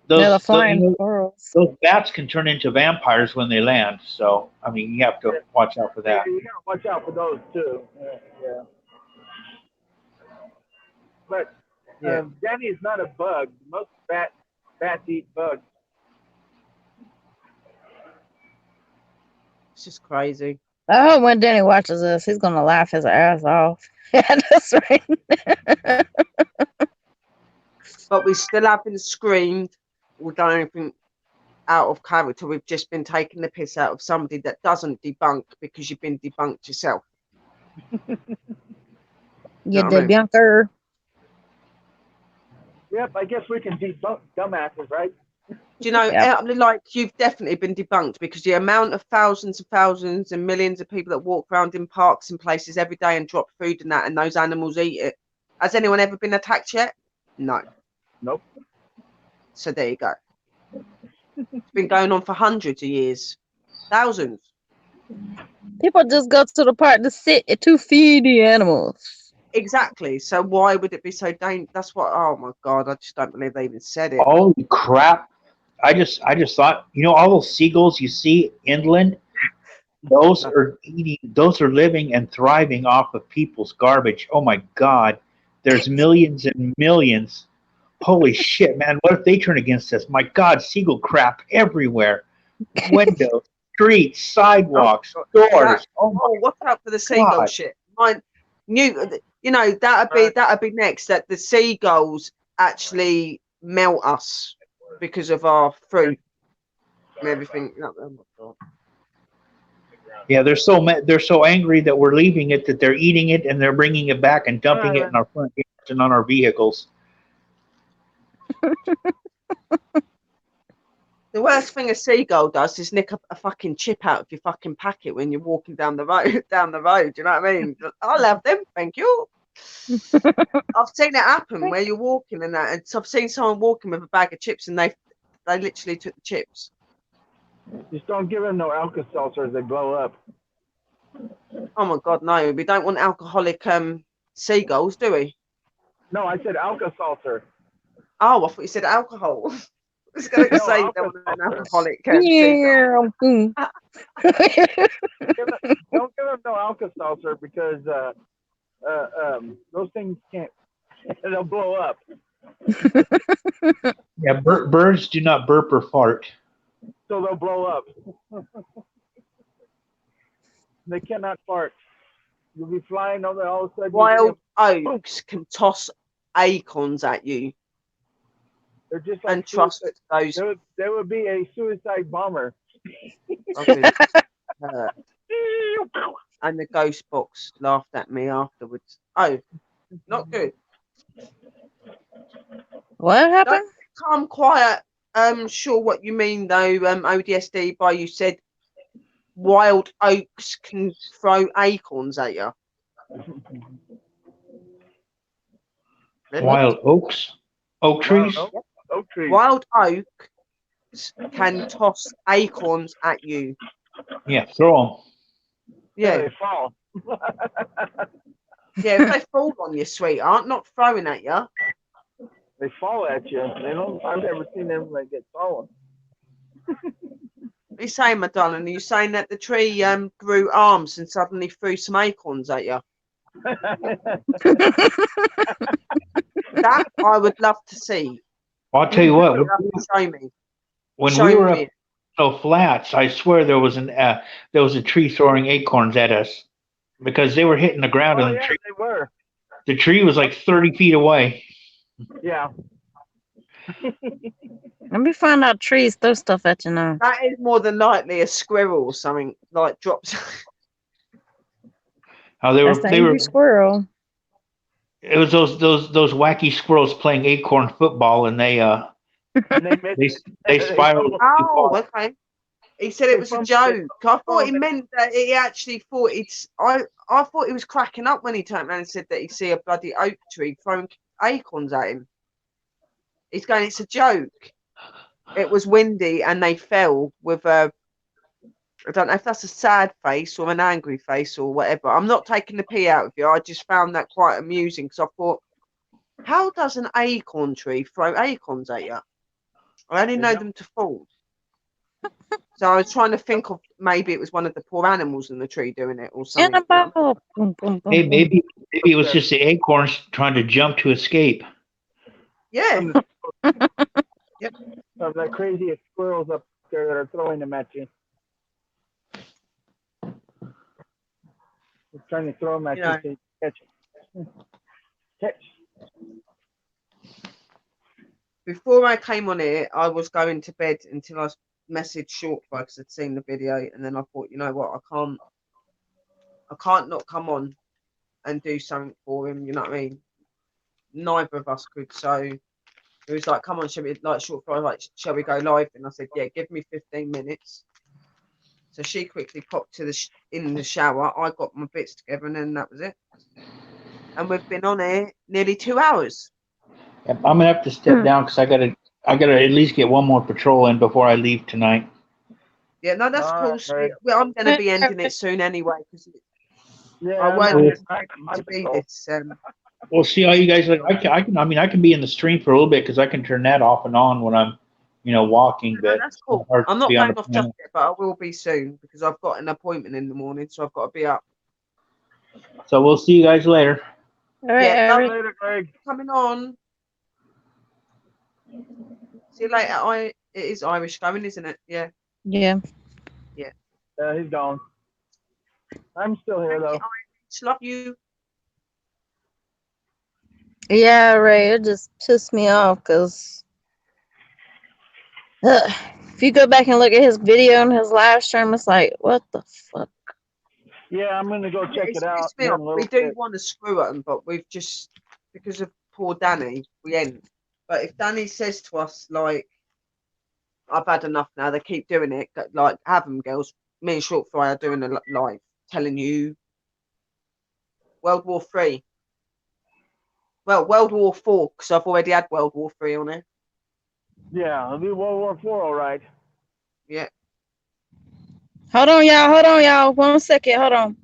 They're the
Those
flying squirrels.
those bats can turn into vampires when they land, so I mean you have to watch out for that.
Yeah, you gotta watch out for those too. Yeah. But Danny is not a bug. Most bats eat bugs.
It's just crazy.
I hope when Danny watches this, he's gonna laugh his ass off. Yeah, that's right.
But we still haven't screamed or done anything out of character. We've just been taking the piss out of somebody that doesn't debunk because you've been debunked yourself.
You
know what I mean?
debunker.
Yep, I guess we can debunk dumbasses, right?
Do you know, like you've definitely been debunked because the amount of thousands and millions of people that walk around in parks and places every day and drop food and that, and those animals eat it. Has anyone ever been attacked yet? No.
Nope.
So there you go. It's been going on for hundreds of years, thousands.
People just go to the park to sit to feed the animals.
Exactly. So why would it be so dangerous? That's what. Oh my God! I just don't believe they even said it.
Holy crap! I just thought, all those seagulls you see inland, those are living and thriving off of people's garbage. Oh my God! There's millions and millions. Holy shit, man! What if they turn against us? My God, seagull crap everywhere. Windows, streets, sidewalks, doors.
Oh, watch out for the seagull shit. That'd be next. That the seagulls actually melt us because of our fruit and everything. Oh my God.
Yeah, they're so angry that we're leaving it that they're eating it and they're bringing it back and dumping it in our front yards and on our vehicles.
The worst thing a seagull does is nick a fucking chip out of your fucking packet when you're walking down the road. Do you know what I mean? I'll have them, thank you. I've seen it happen where you're walking and that, and so I've seen someone walking with a bag of chips and they literally took the chips.
Just don't give them no Alka-Seltzers, they blow up.
Oh my God, no! We don't want alcoholic seagulls, do we?
No, I said Alka-Seltzer.
Oh, I thought you said alcohol. I was going to say you don't want an alcoholic seagull.
Don't give them no Alka-Seltzer because those things can't. They'll blow up.
Yeah, birds do not burp or fart.
So they'll blow up. They cannot fart. You'll be flying over all of a sudden.
Wild oaks can toss acorns at you.
They're just like
and trust those.
There would be a suicide bomber.
Others, and the ghost box laughed at me afterwards. Oh, not good.
What happened?
I'm quite sure what you mean though, ODSD, by you said wild oaks can throw acorns at you.
Wild oaks, oak trees.
Oak trees.
Wild oaks can toss acorns at you.
Yeah, throw
Yeah,
They fall.
yeah. If they fall on you, sweetheart, not throwing at you.
They fall at you. They don't. I've never seen them like get fallen.
What are you saying, my darling? Are you saying that the tree grew arms and suddenly threw some acorns at you? That I would love to see.
them. I'll tell you what.
You'll have to show me.
When
Show
we were
me.
up so flats, I swear there was a tree throwing acorns at us because they were hitting the ground
Oh
and
yeah, they were.
the tree was like 30 feet away.
Yeah.
Let me find out trees throw stuff at you now.
That is more than likely a squirrel or something like drops.
How they
That's
were
the
they were
angry squirrel.
it was those wacky squirrels playing acorn football and they
And they missed.
they spiraled.
Oh, okay. He said it
They
was a
bumped
joke. I thought he
it.
meant that he actually thought it's. I thought he was cracking up when he turned around and said that he see a bloody oak tree throwing acorns at him. He's going, it's a joke. It was windy and they fell with a. I don't know if that's a sad face or an angry face or whatever. I'm not taking the pee out of you. I just found that quite amusing because I thought, how does an acorn tree throw acorns at you? I only know them to fall. So I was trying to think of maybe it was one of the poor animals in the tree doing it or something.
Annabelle. Boom, boom, boom,
Hey,
boom.
maybe it was just the acorns trying to jump to escape.
Yeah.
Of the craziest squirrels up there that are throwing them at you. Just trying to throw them at you
Yeah.
so you catch them. Catch.
Before I came on here, I was going to bed until I messaged Short because I'd seen the video, and then I thought, you know what, I can't not come on and do something for him. You know what I mean? Neither of us could, so it was like, come on, shall we, like Short Fry, like, shall we go live? And I said, yeah, give me 15 minutes. So she quickly popped to in the shower. I got my bits together, and then that was it. And we've been on here nearly 2 hours.
Yep, I'm gonna have to step down because I gotta at least get one more patrol in before I leave tonight.
Yeah, no, that's cool.
Right.
Well, I'm going to be ending it soon anyway because
Yeah,
I won't
I'm
expect to be this.
We'll see how you guys like. I can be in the stream for a little bit because I can turn that off and on when I'm, walking.
No,
But
that's cool.
hard
I'm
to
not
be on
going
the
off just
panel.
yet, but I will be soon because I've got an appointment in the morning, so I've got to be up.
So we'll see you guys later.
All right,
Yeah,
Eric.
Later, Greg.
coming on. See you later. It is Irish going, isn't it? Yeah.
Yeah.
He's gone. I'm still here
Thank you,
though.
Irish. Love you.
Yeah, Ray. It just pissed me off because if you go back and look at his video and his live stream, it's like, what the fuck?
Yeah, I'm gonna go check
It's
it out
pissed me
here
off.
in a little
We do
bit.
want to screw at them, but we've just, because of poor Danny, we ain't. But if Danny says to us, like, I've had enough now, they keep doing it, like, have them, girls. Me and Short Fry are doing a live telling you World War Three. Well, World War Four, because I've already had World War Three on it.
Yeah, I'll do World War IV, all right.
Yeah.
Hold on, y'all. 1 second. Hold on.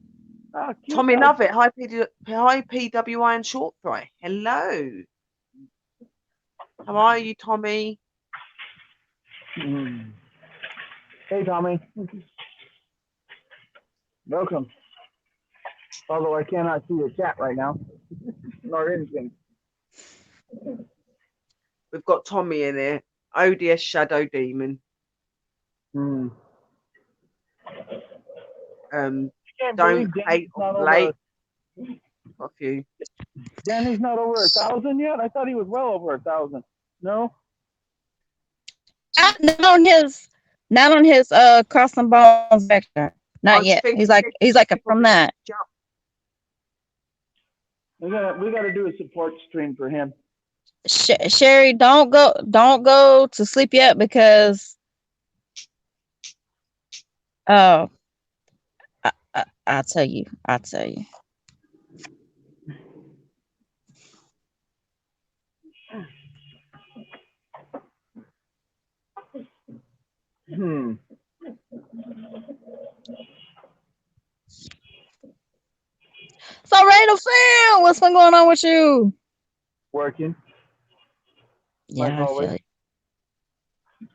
Oh, cute
Tommy
dog.
Lovett, hi PWI and Short Fry. Hello. How are you, Tommy?
Mm. Hey, Tommy. Welcome. Although I cannot see the chat right now, nor anything.
We've got Tommy in here. ODS Shadow Demon.
Mm.
Don't
believe
hate
Danny's not
on late.
over.
Got a few.
Danny's not over 1,000 yet. I thought he was well over 1,000. No.
not on his crossing bones vector.
I
Not
was
yet.
thinking
He's like a,
people
from
need to
that.
jump.
We gotta do a support stream for him.
Sherry, don't go to sleep yet because oh, I'll tell you. I'll tell you.
Hmm.
So Randall Sam, what's been going on with you?
Working like
Yeah, I
always.
feel you.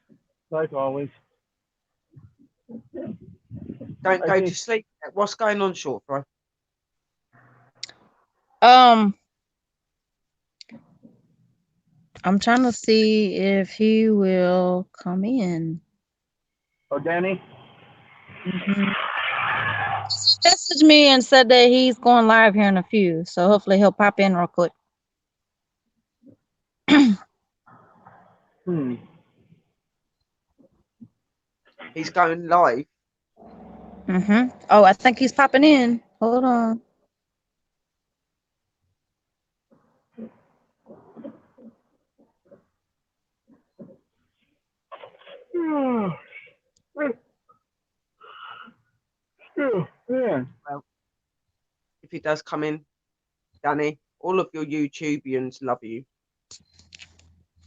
Like always.
Don't
I
go
think
to sleep. What's going on, short throw?
Um, I'm trying to see if he will come in.
Oh, Danny?
Mm-hmm. Messaged me and said that he's going live here in a few, so hopefully he'll pop in real quick.
Hmm.
He's going live.
Mm-hmm. Oh, I think he's popping in. Hold on.
Yeah.
Well, if he does come in, Danny, all of your YouTubians love you.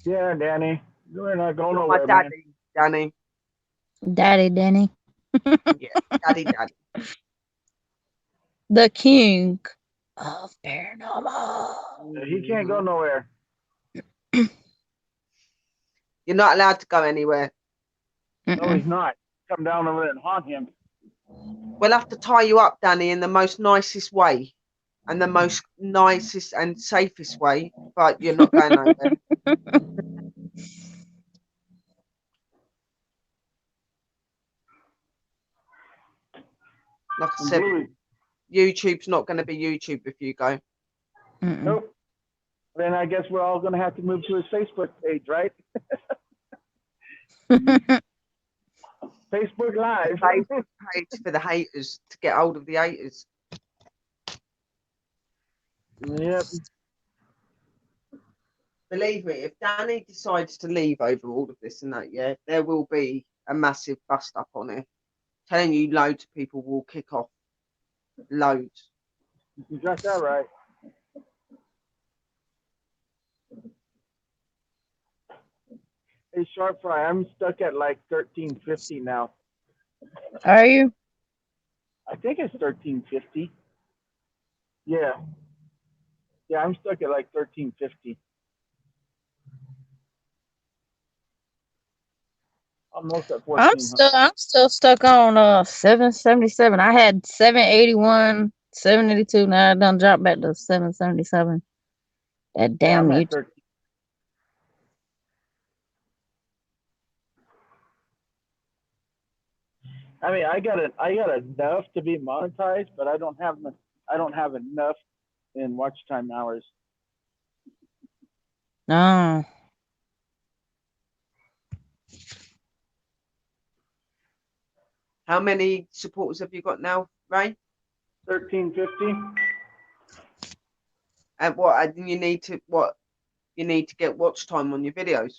Yeah, Danny. You're not going
You're my
nowhere, man.
daddy, Danny.
Daddy Danny.
Yeah, daddy.
The king of paranormal.
He can't go nowhere.
You're not allowed to go anywhere.
No, he's not. Come down over there and haunt him.
We'll have to tie you up, Danny, in the most nicest way and the most nicest and safest way, but you're not going nowhere. Like I said, YouTube's not going to be YouTube if you go.
Nope. Then I guess we're all going to have to move to his Facebook page, right? Facebook Live.
Facebook page for the haters to get hold of the haters.
Yep.
Believe me, if Danny decides to leave over all of this and that, yeah, there will be a massive bust up on it. Telling you, loads of people will kick off. Loads.
You got that right. Hey, Sharp Fry, I'm stuck at like 1350 now.
Are you?
I think it's 1350. Yeah. Yeah, I'm stuck at like 1350. Almost at 1400.
I'm still stuck on 777. I had 781, 782. Now I done dropped back to 777. That
Yeah,
damn
I'm at
YouTube.
13. I mean, I got enough to be monetized, but I don't have enough in watch time hours.
No.
How many supporters have you got now, Ray?
1350.
And what? And you need to get watch time on your videos.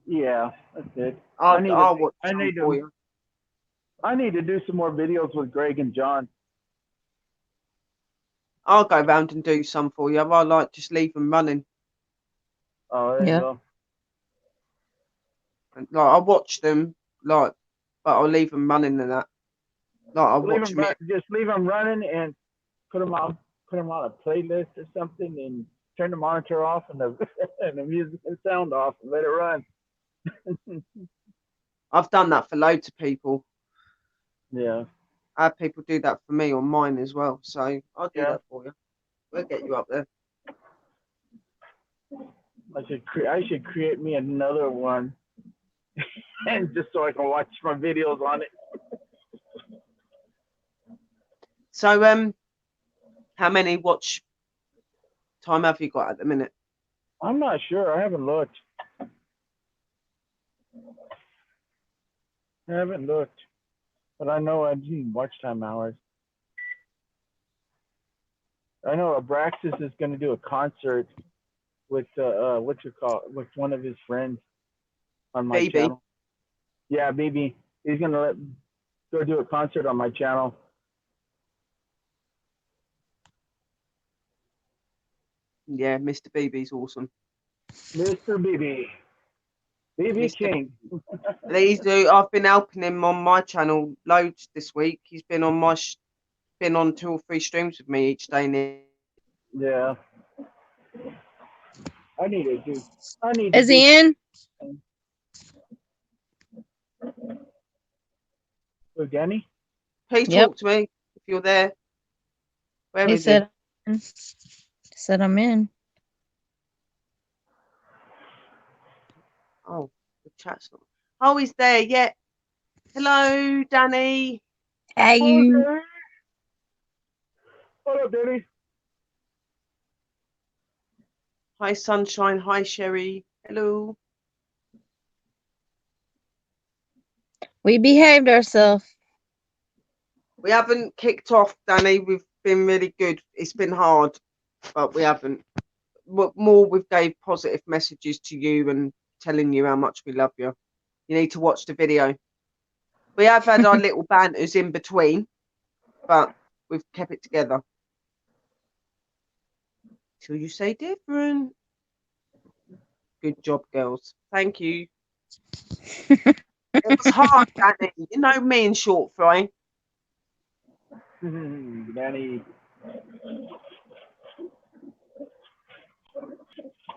Yeah, that's it.
I'll watch some for you.
I need to do some more videos with Greg and John.
I'll go round and do some for you. I like just leave them running.
Oh, there you go.
Like I watch them, like, but I'll leave them running and that. Like I'll watch them.
Just leave them running and put them on a playlist or something, and turn the monitor off and the and the music and sound off and let it run.
I've done that for loads of people.
Yeah.
I have people do that for me on mine as well. So I'll do
Yeah.
that for you. We'll get you up there.
I should create me another one, and just so I can watch my videos on it.
So how many watch time have you got at the minute?
I'm not sure. I haven't looked. I haven't looked, but I know I've seen watch time hours. I know Abraxas is going to do a concert with what you call with one of his friends on my
Baby.
channel. Yeah, baby, he's going to go do a concert on my channel.
Yeah, Mr. BB's awesome.
Mr. BB, BB
Mr.
King.
I've been helping him on my channel loads this week. He's been on been on 2 or 3 streams with me each day now.
Yeah, I need to do. I need to
Is
do.
he in?
So Danny,
Please
Yep.
talk to me if you're there. Where
He
is
said, said I'm in.
Oh, the chat's not. Oh, he's there. Yeah. Hello, Danny.
Hey, you.
okay. What up, Danny?
Hi, Sunshine. Hi, Sherry. Hello.
We behaved ourselves.
We haven't kicked off, Danny. We've been really good. It's been hard, but we haven't. More, we've gave positive messages to you and telling you how much we love you. You need to watch the video. We have had our little banters in between, but we've kept it together. Till you say different. Good job, girls. Thank you. It was hard, Danny. You know me and Short Fry.
Danny.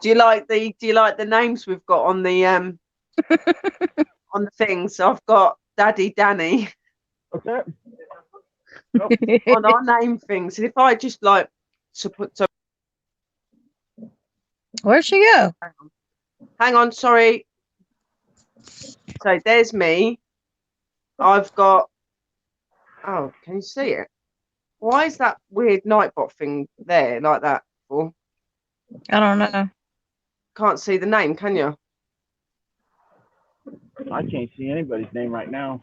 Do you like the names we've got on the on the thing? So I've got Daddy Danny
What's that?
on our name things. And if I just like put
Where'd she go?
hang on, sorry. So there's me. I've got oh, can you see it? Why is that weird Nightbot thing there like that for?
I don't know.
Can't see the name, can you?
I can't see anybody's name right now.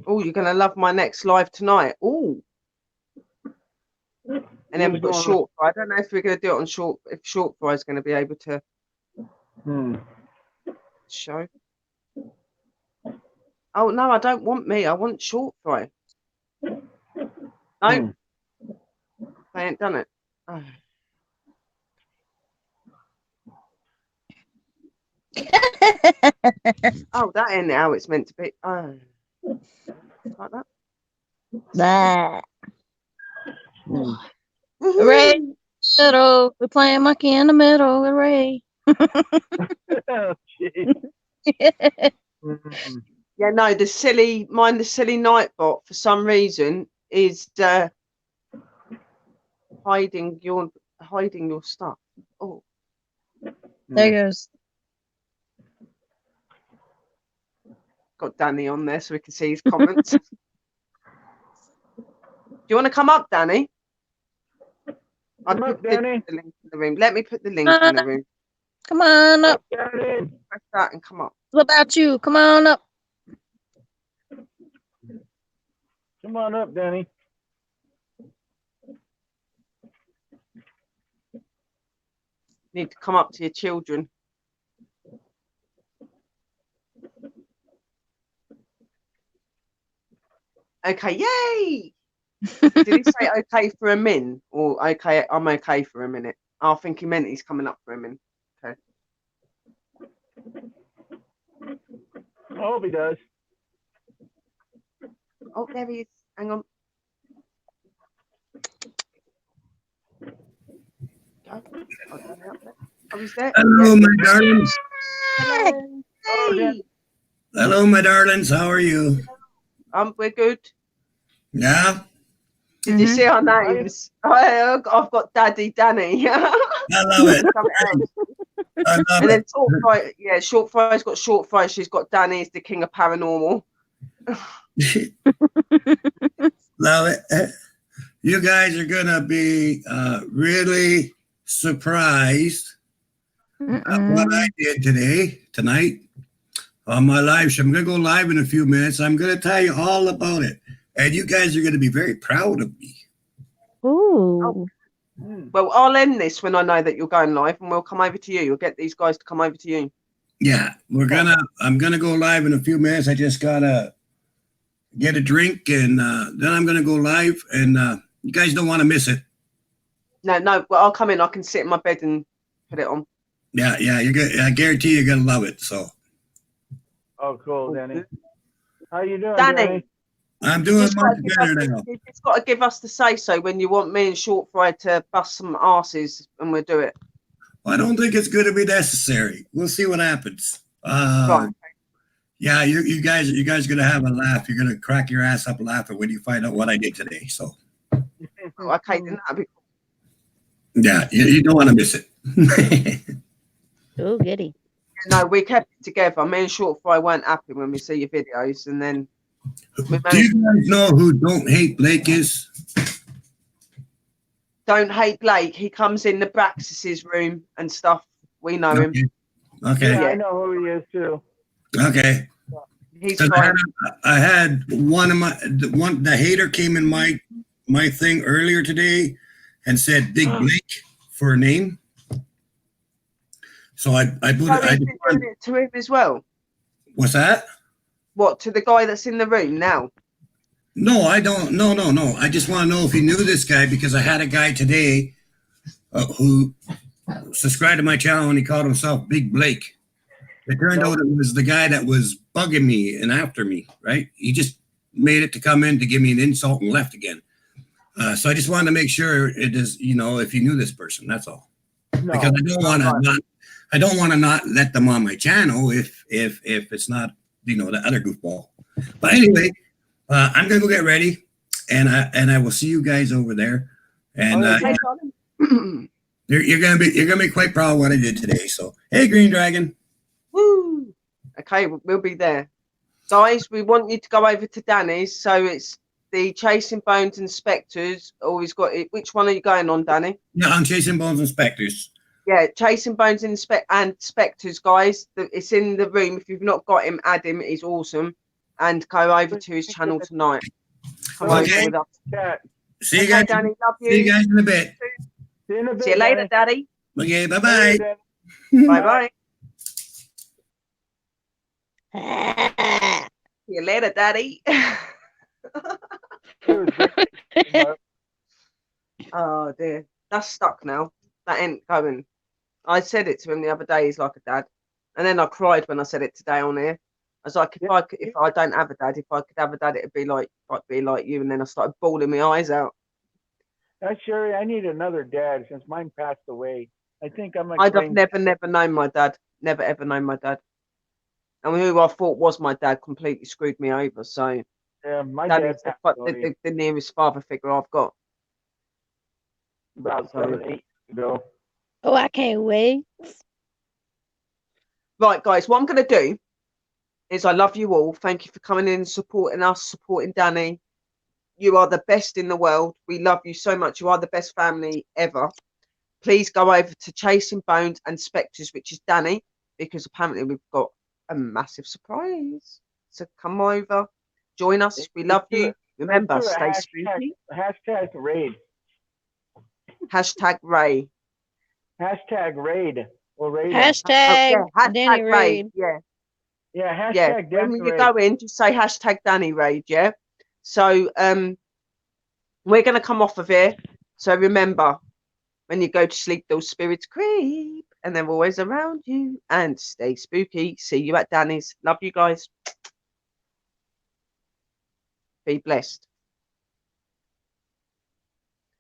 Oh, you're gonna love my next live tonight. Oh. And then we've got
Who's
Short Fry. I don't know if we're going to do it on Short. If Short Fry is going to be able to show. Oh no, I don't want me. I want Short Fry. No, they ain't done it. Oh. Oh, that ain't how it's meant to be. Oh, like that.
Blah.
Woohoo.
Ray, middle. We're playing monkey in the middle with Ray.
Oh,
Yeah, no, the silly Nightbot for some reason is hiding your stuff. Oh,
There goes.
got Danny on there so we can see his comments. Do you want to come up, Danny?
Come up, Danny.
The link in the room. Let me put the link in the room.
Come on up.
Danny.
Press that and come up.
What about you? Come on up.
Come on up, Danny.
Need to come up to your children. Okay, yay! Did he say okay for a min or okay? I'm okay for a minute. I think he meant he's coming up for a minute. Okay.
I hope he does.
Oh, there he is. Hang on. Go. Oh, Danny up there. Oh, he's there.
Hello,
Yeah.
my darlings.
Hello. Hey.
Hello, my darlings. How are you?
We're good.
Yeah,
Did you see our names? I've got Daddy Danny.
I love it. I love
And then
it.
Short Fry, yeah, Short Fry's got Short Fry. She's got Danny as the king of paranormal.
Love it. You guys are gonna be really surprised at what I
Mm-mm.
did tonight on my live show. I'm going to go live in a few minutes. I'm going to tell you all about it. And you guys are going to be very proud of me.
Ooh.
Well, I'll end this when I know that you're going live, and we'll come over to you. You'll get these guys to come over to you.
Yeah, I'm going to go live in a few minutes. I just got to get a drink, and then I'm going to go live, and you guys don't want to miss it.
No, well, I'll come in. I can sit in my bed and put it on.
Yeah, you're good. I guarantee you're going to love it. So.
Oh, cool, Danny. How you doing,
Danny?
I'm doing much better now.
You've just got to give us the say-so when you want me and Short Fry to bust some asses, and we'll do it.
Well, I don't think it's going to be necessary. We'll see what happens.
Right.
Yeah, you guys are going to have a laugh. You're going to crack your ass up laughing when you find out what I did today. So.
Okay, then that'll be cool.
Yeah, you don't want to miss it.
Oh, goody.
No, we kept it together. Me and Short Fry weren't happy when we see your videos, and then we
Do you guys know who Don't Hate Blake is?
Don't Hate Blake. He comes in the Braxis's room and stuff. We know him.
Okay.
Yeah, I know who he is too.
Okay.
He's
'Cause
fine.
I had the hater came in my thing earlier today and said Big Blake for a name. So I put
So he's been doing it to him as well.
What's that?
What, to the guy that's in the room now?
No, I don't. No. I just want to know if you knew this guy because I had a guy today who subscribed to my channel and he called himself Big Blake. It turned out it was the guy that was bugging me and after me, right? He just made it to come in to give me an insult and left again. So I just wanted to make sure it is, if you knew this person, that's all.
No,
because I don't want to not let them on my channel if it's not, the other goofball. But anyway, I'm gonna go get ready, and I will see you guys over there. And you're gonna be quite proud of what I did today. So hey, Green Dragon.
Woo! Okay, we'll be there. Guys, we want you to go over to Danny's. So it's the Chasing Bones and Spectres. Always got it. Which one are you going on, Danny?
Yeah, I'm Chasing Bones and Spectres.
Yeah, Chasing Bones and Spectres, guys. It's in the room. If you've not got him, add him. He's awesome. And go over to his channel tonight. Come over with us.
See you guys.
Danny, love you.
See you guys in a bit.
See you later, Daddy.
Okay, bye-bye.
Bye-bye. See you later, Daddy. Oh, dear. That's stuck now. That ain't going. I said it to him the other day. He's like a dad. And then I cried when I said it today on here. I was like, if I don't have a dad, if I could have a dad, it'd be like you. And then I started bawling my eyes out.
Sherry, I need another dad since mine passed away. I think I'm.
I'd have never known my dad. Never ever known my dad. And who I thought was my dad completely screwed me over. So
yeah, my
dad
dad
is the nearest father figure I've got.
About 7, 8 years ago.
Oh, I can't wait.
Right, guys, what I'm going to do is I love you all. Thank you for coming in and supporting us, supporting Danny. You are the best in the world. We love you so much. You are the best family ever. Please go over to Chasing Bones and Spectres, which is Danny, because apparently we've got a massive surprise. So come over, join us. We love you. Remember, stay spooky.
Hashtag raid.
Hashtag Ray.
Hashtag raid. Or raid.
Hashtag
hashtag
Danny
Ray.
Raid.
Yeah.
Yeah, hashtag
Yeah.
Danny
When you
Raid.
go in, just say hashtag Danny Raid. Yeah. So we're gonna come off of here. So remember, when you go to sleep, those spirits creep, and they're always around you. And stay spooky. See you at Danny's. Love you guys. Be blessed.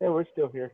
Yeah, we're still here.